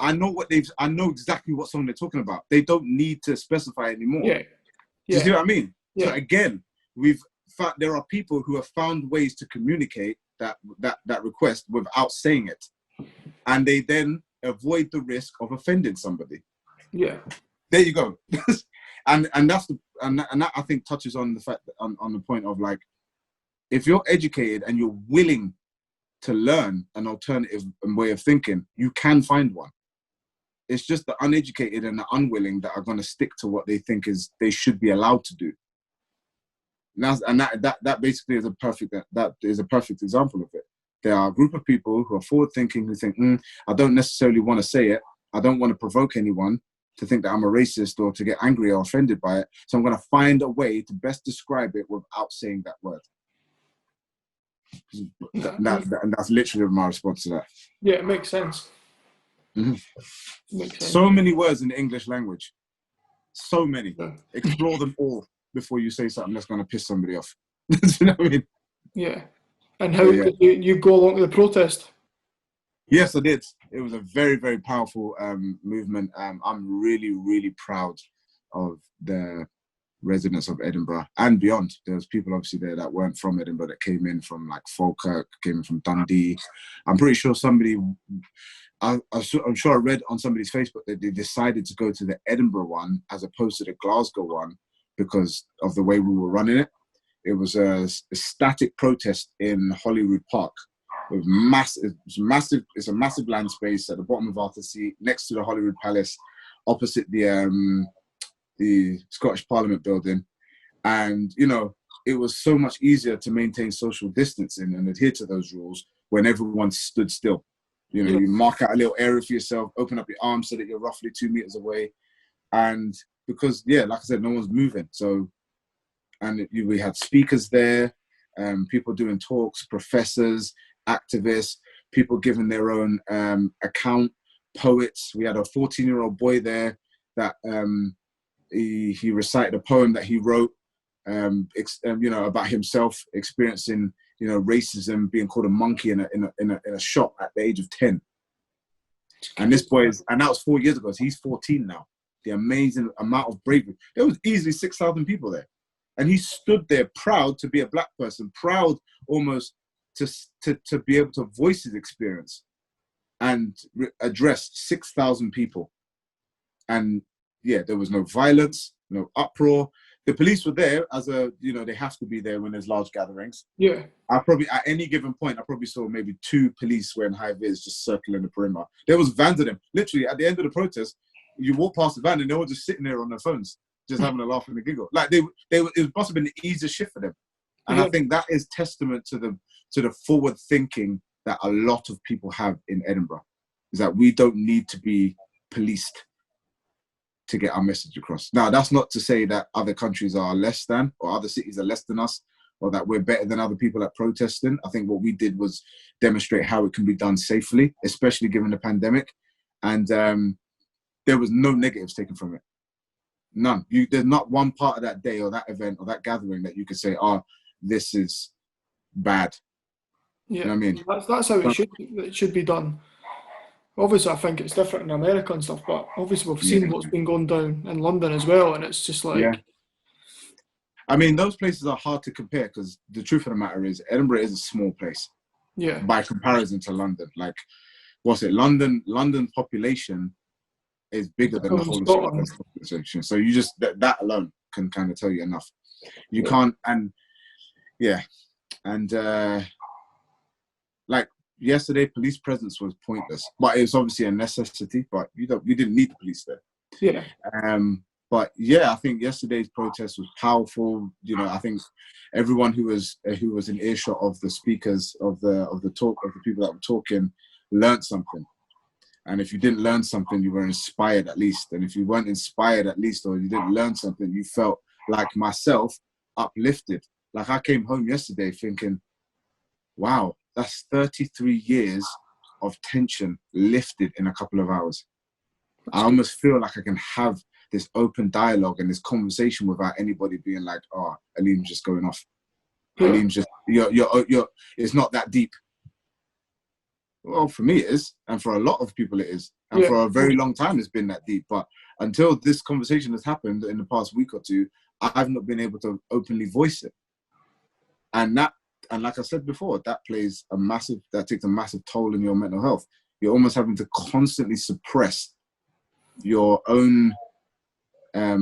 I know exactly what song they're talking about. They don't need to specify anymore. Yeah. Do you see what I mean? Yeah. So again, there are people who have found ways to communicate that request without saying it, and they then avoid the risk of offending somebody. Yeah. There you go. and that I think touches on the fact that, on the point of, like, if you're educated and you're willing to learn an alternative way of thinking, you can find one. It's just the uneducated and the unwilling that are going to stick to what they think they should be allowed to do. That basically is a perfect example of it. There are a group of people who are forward-thinking, who think, I don't necessarily want to say it. I don't want to provoke anyone to think that I'm a racist or to get angry or offended by it. So I'm going to find a way to best describe it without saying that word. And that's literally my response to that. Yeah, it makes sense. Mm-hmm. Makes sense. So many words in the English language. So many. Yeah. Explore them all before you say something that's going to piss somebody off. Do you know what I mean? Yeah. And how did you go along to the protest? Yes, I did. It was a very, very powerful movement. I'm really, really proud of the residents of Edinburgh and beyond. There was people obviously there that weren't from Edinburgh, that came in from, like, Falkirk, came in from Dundee. I'm pretty sure I'm sure I read on somebody's Facebook that they decided to go to the Edinburgh one as opposed to the Glasgow one because of the way we were running it. It was a static protest in Holyrood Park. With it's a massive land space at the bottom of Arthur Seat, next to the Holyrood Palace, opposite the Scottish Parliament building. And, you know, it was so much easier to maintain social distancing and adhere to those rules when everyone stood still. You know, you mark out a little area for yourself, open up your arms so that you're roughly 2 meters away. And because, like I said, no one's moving. So, and we had speakers there, people doing talks, professors, activists, people giving their own account, poets. We had a 14-year-old boy there that he recited a poem that he wrote, about himself experiencing, racism, being called a monkey in a shop at the age of 10. And this boy and that was 4 years ago, so he's 14 now. The amazing amount of bravery. There was easily 6,000 people there. And he stood there proud to be a black person, proud almost to be able to voice his experience and address 6,000 people. And there was no violence, no uproar. The police were there they have to be there when there's large gatherings. Yeah. At any given point, I probably saw maybe 2 police wearing high vis just circling the perimeter. There was vans of them. Literally, at the end of the protest, you walk past the van and they were just sitting there on their phones, just having a laugh and a giggle. Like it must have been the easiest shift for them. And I think that is testament to the forward thinking that a lot of people have in Edinburgh, is that we don't need to be policed to get our message across. Now, that's not to say that other countries are less than, or other cities are less than us, or that we're better than other people at protesting. I think what we did was demonstrate how it can be done safely, especially given the pandemic. And there was no negatives taken from it. None. There's not one part of that day or that event or that gathering that you could say, this is bad. You know what I mean? That's how it should be done. Obviously, I think it's different in America and stuff, but obviously we've seen what's been going down in London as well, and it's just like... Yeah. I mean, those places are hard to compare because the truth of the matter is Edinburgh is a small place. Yeah. By comparison to London. Like, what's it? London's population is bigger than the whole of Scotland's population. So you just, that alone can kind of tell you enough. You can't, and like yesterday, police presence was pointless, but it was obviously a necessity, but we didn't need the police there. Yeah. But yeah, I think yesterday's protest was powerful. You know, I think everyone who was in earshot of the speakers of the people that were talking learned something. And if you didn't learn something, you were inspired at least. And if you weren't inspired at least, or you didn't learn something, you felt like myself uplifted. Like I came home yesterday thinking, wow, that's 33 years of tension lifted in a couple of hours. I almost feel like I can have this open dialogue and this conversation without anybody being like, oh, Aleem's just going off. Aleem's just, you're, it's not that deep. Well, for me it is, and for a lot of people it is. And for a very long time it's been that deep. But until this conversation has happened in the past week or two, I've not been able to openly voice it. And like I said before, that takes a massive toll in your mental health. You're almost having to constantly suppress your own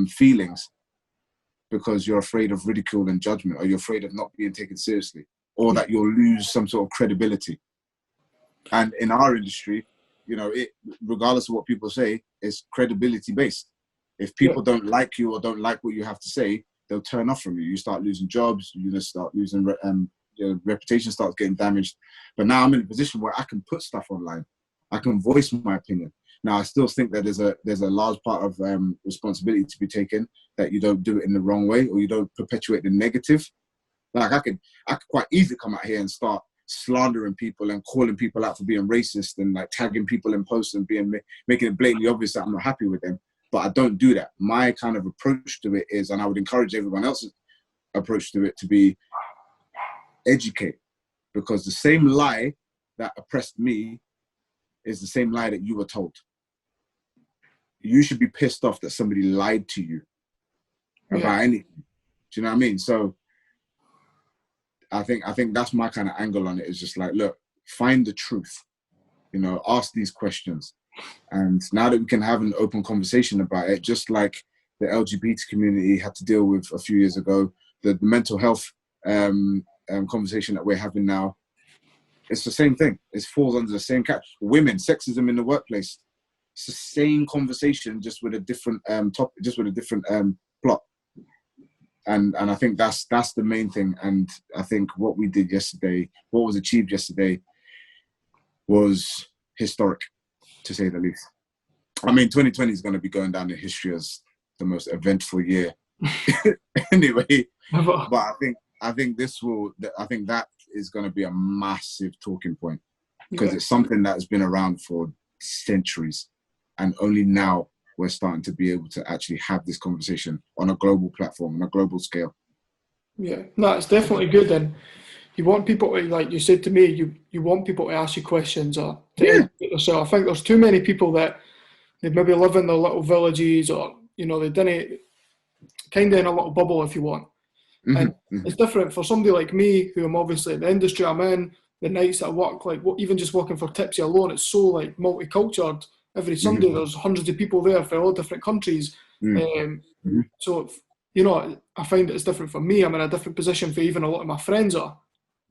feelings because you're afraid of ridicule and judgment, or you're afraid of not being taken seriously, or that you'll lose some sort of credibility. And in our industry, you know, regardless of what people say, it's credibility based. If people don't like you or don't like what you have to say, they'll turn off from you. You start losing jobs, you just start losing, your reputation starts getting damaged. But now I'm in a position where I can put stuff online. I can voice my opinion. Now, I still think that there's a large part of responsibility to be taken, that you don't do it in the wrong way, or you don't perpetuate the negative. Like I could quite easily come out here and start slandering people and calling people out for being racist and like tagging people in posts and making it blatantly obvious that I'm not happy with them. But I don't do that. My kind of approach to it is, and I would encourage everyone else's approach to it to be educate, because the same lie that oppressed me is the same lie that you were told. You should be pissed off that somebody lied to you about anything. Do you know what I mean? So I think that's my kind of angle on it. Is just like, look, find the truth, you know, ask these questions. And now that we can have an open conversation about it, just like the LGBT community had to deal with a few years ago, the mental health conversation that we're having now, it's the same thing. It falls under the same category. Women, sexism in the workplace. It's the same conversation, just with a different topic, just with a different plot. And I think that's the main thing. And I think what we did yesterday, what was achieved yesterday, was historic, to say the least. I mean, 2020 is going to be going down in history as the most eventful year, anyway. But I think that is going to be a massive talking point, because it's something that has been around for centuries, and only now we're starting to be able to actually have this conversation on a global platform, on a global scale. Yeah, no, it's definitely good. And you want people to, like you said to me, you want people to ask you questions or to educate yourself. I think there's too many people that they maybe live in their little villages, or, you know, they didn't, kind of in a little bubble, if you want. And it's different for somebody like me, who I'm obviously in the industry I'm in, the nights that I work, like even just working for Tipsy alone, it's so like multicultural. Every Sunday there's hundreds of people there from all different countries. So, you know, I find it's different for me. I'm in a different position for even a lot of my friends are.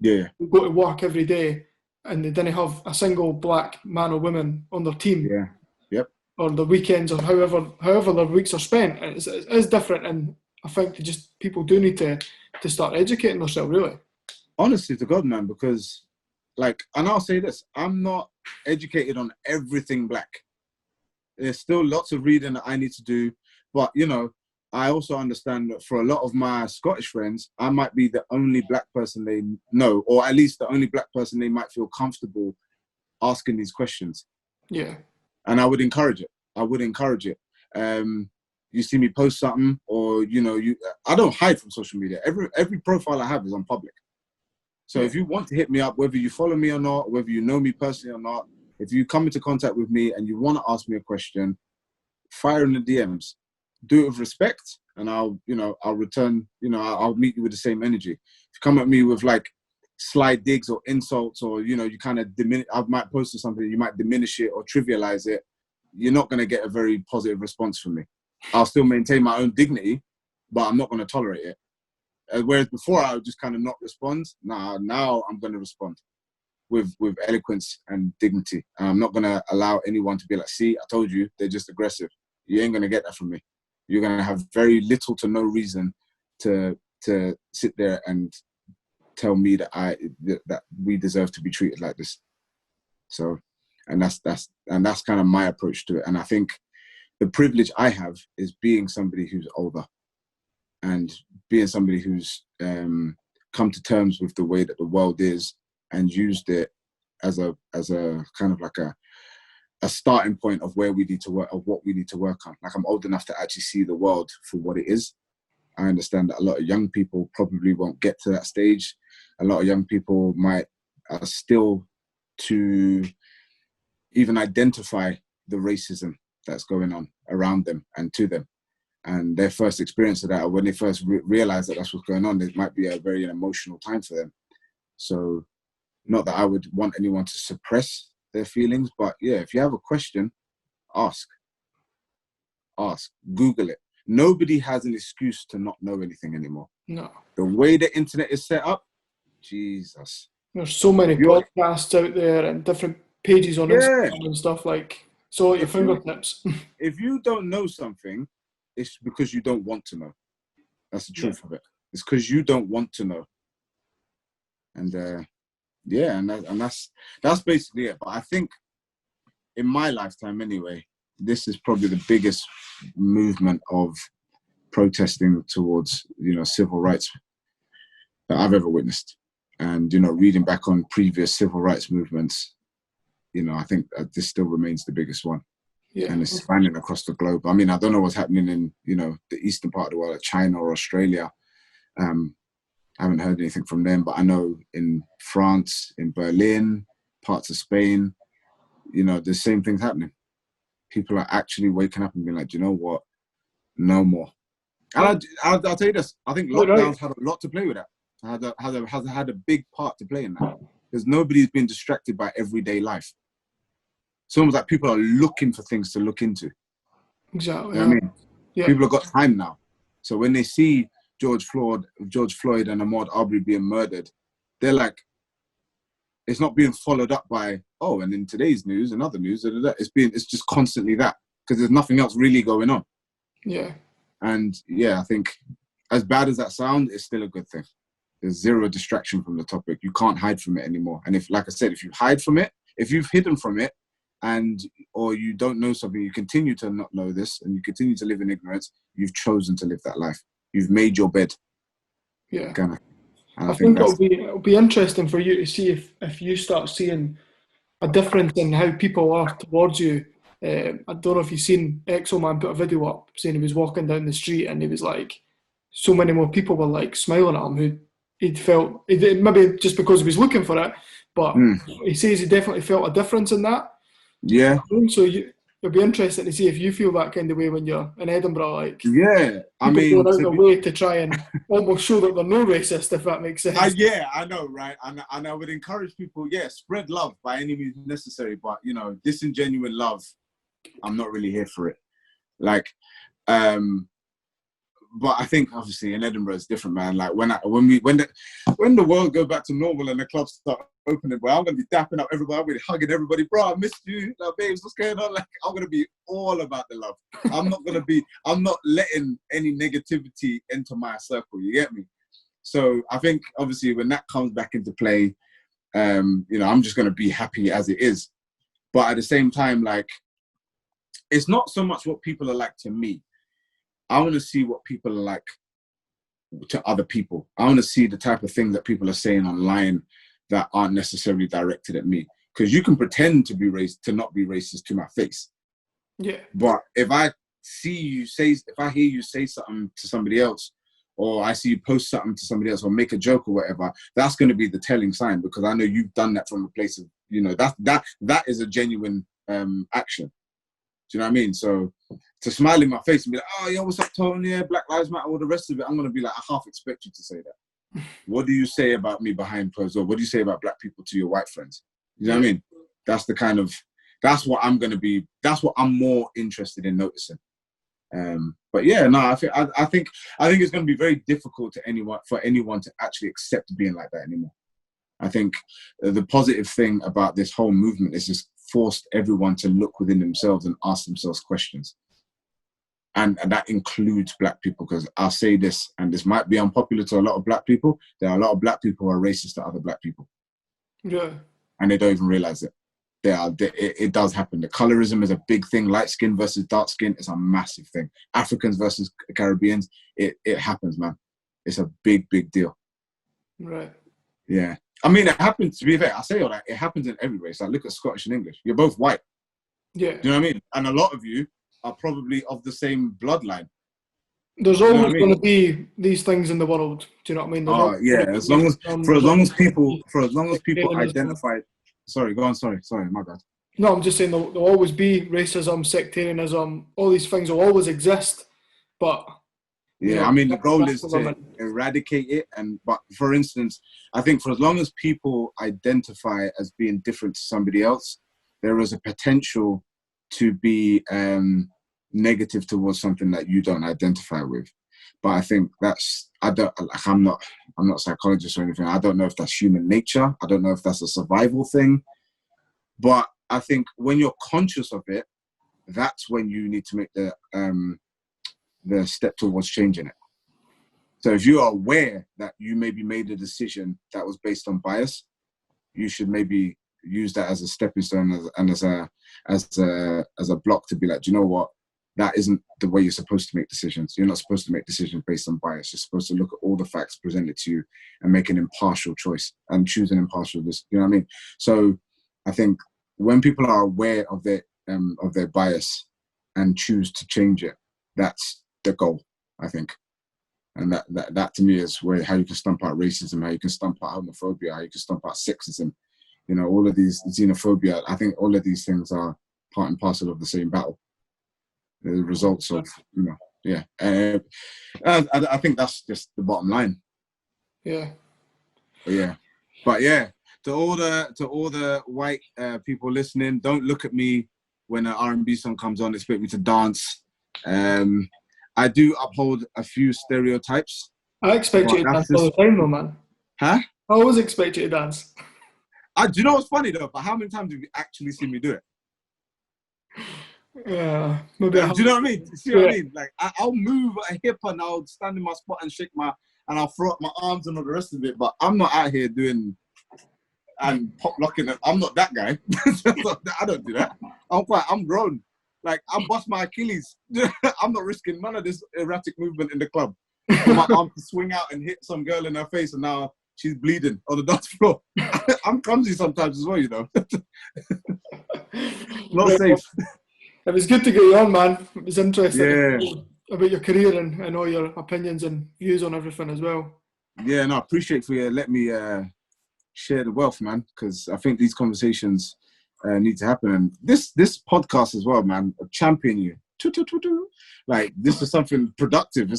Yeah. Who go to work every day and they didn't have a single black man or woman on their team. Yeah. Yep. Or the weekends, or however their weeks are spent. It's different, and I think people do need to start educating themselves, really. Honestly to God, man, because, like, and I'll say this, I'm not educated on everything black. There's still lots of reading that I need to do, but, you know, I also understand that for a lot of my Scottish friends, I might be the only black person they know, or at least the only black person they might feel comfortable asking these questions. Yeah. And I would encourage it. You see me post something, or, you know, I don't hide from social media. Every profile I have is on public. So if you want to hit me up, whether you follow me or not, whether you know me personally or not, if you come into contact with me and you want to ask me a question, fire in the DMs. Do it with respect, and I'll return. I'll meet you with the same energy. If you come at me with like sly digs or insults, or you kind of diminish, I might post something, you might diminish it or trivialize it. You're not going to get a very positive response from me. I'll still maintain my own dignity, but I'm not going to tolerate it. Whereas before I would just kind of not respond. Now I'm going to respond with eloquence and dignity. And I'm not going to allow anyone to be like, see, I told you, they're just aggressive. You ain't going to get that from me. You're going to have very little to no reason to sit there and tell me that we deserve to be treated like this. So, and that's kind of my approach to it. And I think the privilege I have is being somebody who's older and being somebody who's come to terms with the way that the world is and used it as a kind of like a starting point of where we need to work, of what we need to work on. Like, I'm old enough to actually see the world for what it is. I understand that a lot of young people probably won't get to that stage. A lot of young people are still to even identify the racism that's going on around them and to them. And their first experience of that, or when they first realize that that's what's going on, it might be a very emotional time for them. So, not that I would want anyone to suppress their feelings, but yeah, if you have a question, ask. Google it. Nobody has an excuse to not know anything anymore. No. The way the internet is set up, Jesus. There's so many podcasts out there and different pages on Instagram and stuff, like, so at your fingertips. If you don't know something, it's because you don't want to know. That's the truth of it. It's because you don't want to know. And that's basically it. But I think in my lifetime anyway, this is probably the biggest movement of protesting towards, civil rights that I've ever witnessed. And, reading back on previous civil rights movements, I think this still remains the biggest one. Yeah. And it's spanning across the globe. I mean, I don't know what's happening in, the eastern part of the world, like China or Australia. I haven't heard anything from them, but I know in France, in Berlin, parts of Spain, the same thing's happening. People are actually waking up and being like, do you know what? No more. And I'll tell you this, I think lockdowns had a lot to play with that. Has had a big part to play in that. Because nobody's been distracted by everyday life. It's almost like people are looking for things to look into. Exactly. You know what I mean? Yeah. People have got time now. So when they see George Floyd and Ahmaud Arbery being murdered, they're like, it's not being followed up by, and in today's news and other news, it's just constantly that, because there's nothing else really going on. Yeah. And I think as bad as that sounds, it's still a good thing. There's zero distraction from the topic. You can't hide from it anymore. And if, like I said, if you hide from it, if you've hidden from it, or you don't know something, you continue to not know this, and you continue to live in ignorance, you've chosen to live that life. You've made your bed. Yeah. Kind of. I think it'll be interesting for you to see if you start seeing a difference in how people are towards you. I don't know if you've seen Exo Man put a video up saying he was walking down the street and he was like, so many more people were like smiling at him who he'd felt, maybe just because he was looking for it, but he says he definitely felt a difference in that. Yeah. So it'll be interesting to see if you feel that kind of way when you're in Edinburgh. Like, I mean, going out the way to try and almost show that they're no racist, if that makes sense. I know, right? And I would encourage people, spread love by any means necessary, but disingenuine love, I'm not really here for it. Like, but I think obviously in Edinburgh it's different, man. Like when the world goes back to normal and the clubs start opening, I'm gonna be dapping up everybody, I'm gonna be hugging everybody, bro. I missed you, like, babes, what's going on? Like, I'm gonna be all about the love. I'm not letting any negativity into my circle. You get me? So I think obviously when that comes back into play, I'm just gonna be happy as it is. But at the same time, like, it's not so much what people are like to me. I want to see what people are like to other people. I want to see the type of thing that people are saying online that aren't necessarily directed at me. Because you can pretend to not be racist to my face. Yeah. But if I hear you say something to somebody else, or I see you post something to somebody else or make a joke or whatever, that's going to be the telling sign, because I know you've done that from a place of, you know, that is a genuine action. Do you know what I mean? So to smile in my face and be like, oh, yo, what's up, Tony? Yeah, Black Lives Matter, all the rest of it, I'm going to be like, I half expect you to say that. What do you say about me behind closed doors? What do you say about black people to your white friends? You know what I mean? That's the kind of, that's what I'm going to be, that's what I'm more interested in noticing. But yeah, no, I think it's going to be very difficult for anyone to actually accept being like that anymore. I think the positive thing about this whole movement is just forced everyone to look within themselves and ask themselves questions. And that includes black people, because I'll say this, and this might be unpopular to a lot of black people, there are a lot of black people who are racist to other black people. Yeah. And they don't even realize it. It does happen. The colorism is a big thing. Light skin versus dark skin is a massive thing. Africans versus Caribbeans, it happens, man. It's a big, big deal. Right. Yeah. I mean, it happens, to be fair, I say all that, it happens in every race. Like, look at Scottish and English. You're both white. Yeah. Do you know what I mean? And a lot of you are probably of the same bloodline. There's always going to be these things in the world. Do you know what I mean? Oh, yeah. As long as people identify. Sorry, go on. Sorry, my bad. No, I'm just saying there'll always be racism, sectarianism, all these things will always exist. But yeah, I mean, the goal is to eradicate it. But for instance, I think for as long as people identify as being different to somebody else, there is a potential to be negative towards something that you don't identify with. But I think I'm not a psychologist or anything. I don't know if that's human nature. I don't know if that's a survival thing. But I think when you're conscious of it, that's when you need to make the step towards changing it. So if you are aware that you maybe made a decision that was based on bias, you should maybe use that as a stepping stone and as a block to be like, do you know what? That isn't the way you're supposed to make decisions. You're not supposed to make decisions based on bias. You're supposed to look at all the facts presented to you and make an impartial choice and choose an impartial list. You know what I mean? So I think when people are aware of their bias and choose to change it, that's the goal, I think. And that to me is how you can stomp out racism, how you can stomp out homophobia, how you can stomp out sexism. You know, all of these, xenophobia, I think all of these things are part and parcel of the same battle. The results of, yeah. I think that's just the bottom line. Yeah. But yeah, to all the white people listening, don't look at me when an R&B song comes on, expect me to dance. I do uphold a few stereotypes. I expect you to dance all the time though, man. Huh? I always expect you to dance. Do you know what's funny though? But how many times have you actually seen me do it? Yeah, maybe. Do you know what I mean? See what I mean? Like I'll move a hip and I'll stand in my spot and shake and I'll throw up my arms and all the rest of it. But I'm not out here doing and pop locking it. I'm not that guy. I don't do that. I'm grown. Like I bust my Achilles. I'm not risking none of this erratic movement in the club. For my arm to swing out and hit some girl in her face and now she's bleeding on the dance floor. I'm clumsy sometimes as well, you know. Not safe. It was good to get you on, man. It was interesting about your career and all your opinions and views on everything as well. Yeah, no, I appreciate for you letting me share the wealth, man, because I think these conversations need to happen. And this podcast as well, man, champion you. Like, this is something productive.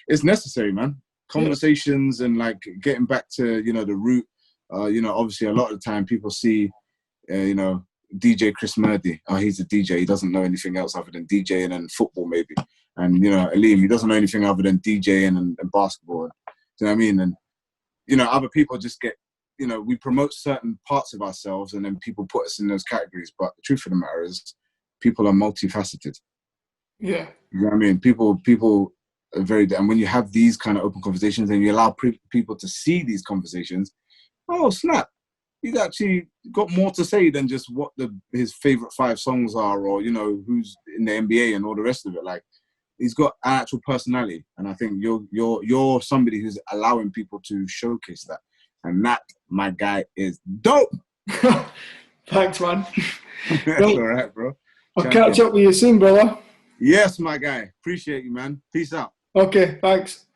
It's necessary, man. Conversations and like getting back to, the root. Obviously a lot of the time people see, DJ Chris Murdy. Oh, he's a DJ. He doesn't know anything else other than DJing and football, maybe. And, Aleem, he doesn't know anything other than DJing and basketball. Do you know what I mean? And, other people just get, we promote certain parts of ourselves and then people put us in those categories. But the truth of the matter is people are multifaceted. Yeah. You know what I mean? People are and when you have these kind of open conversations and you allow people to see these conversations, oh, snap. He's actually got more to say than just what his favorite 5 songs are, or who's in the NBA and all the rest of it. Like, he's got an actual personality, and I think you're somebody who's allowing people to showcase that, and that, my guy, is dope. Thanks, man. That's all right, bro. I'll catch up with you soon, brother. Yes, my guy. Appreciate you, man. Peace out. Okay, thanks.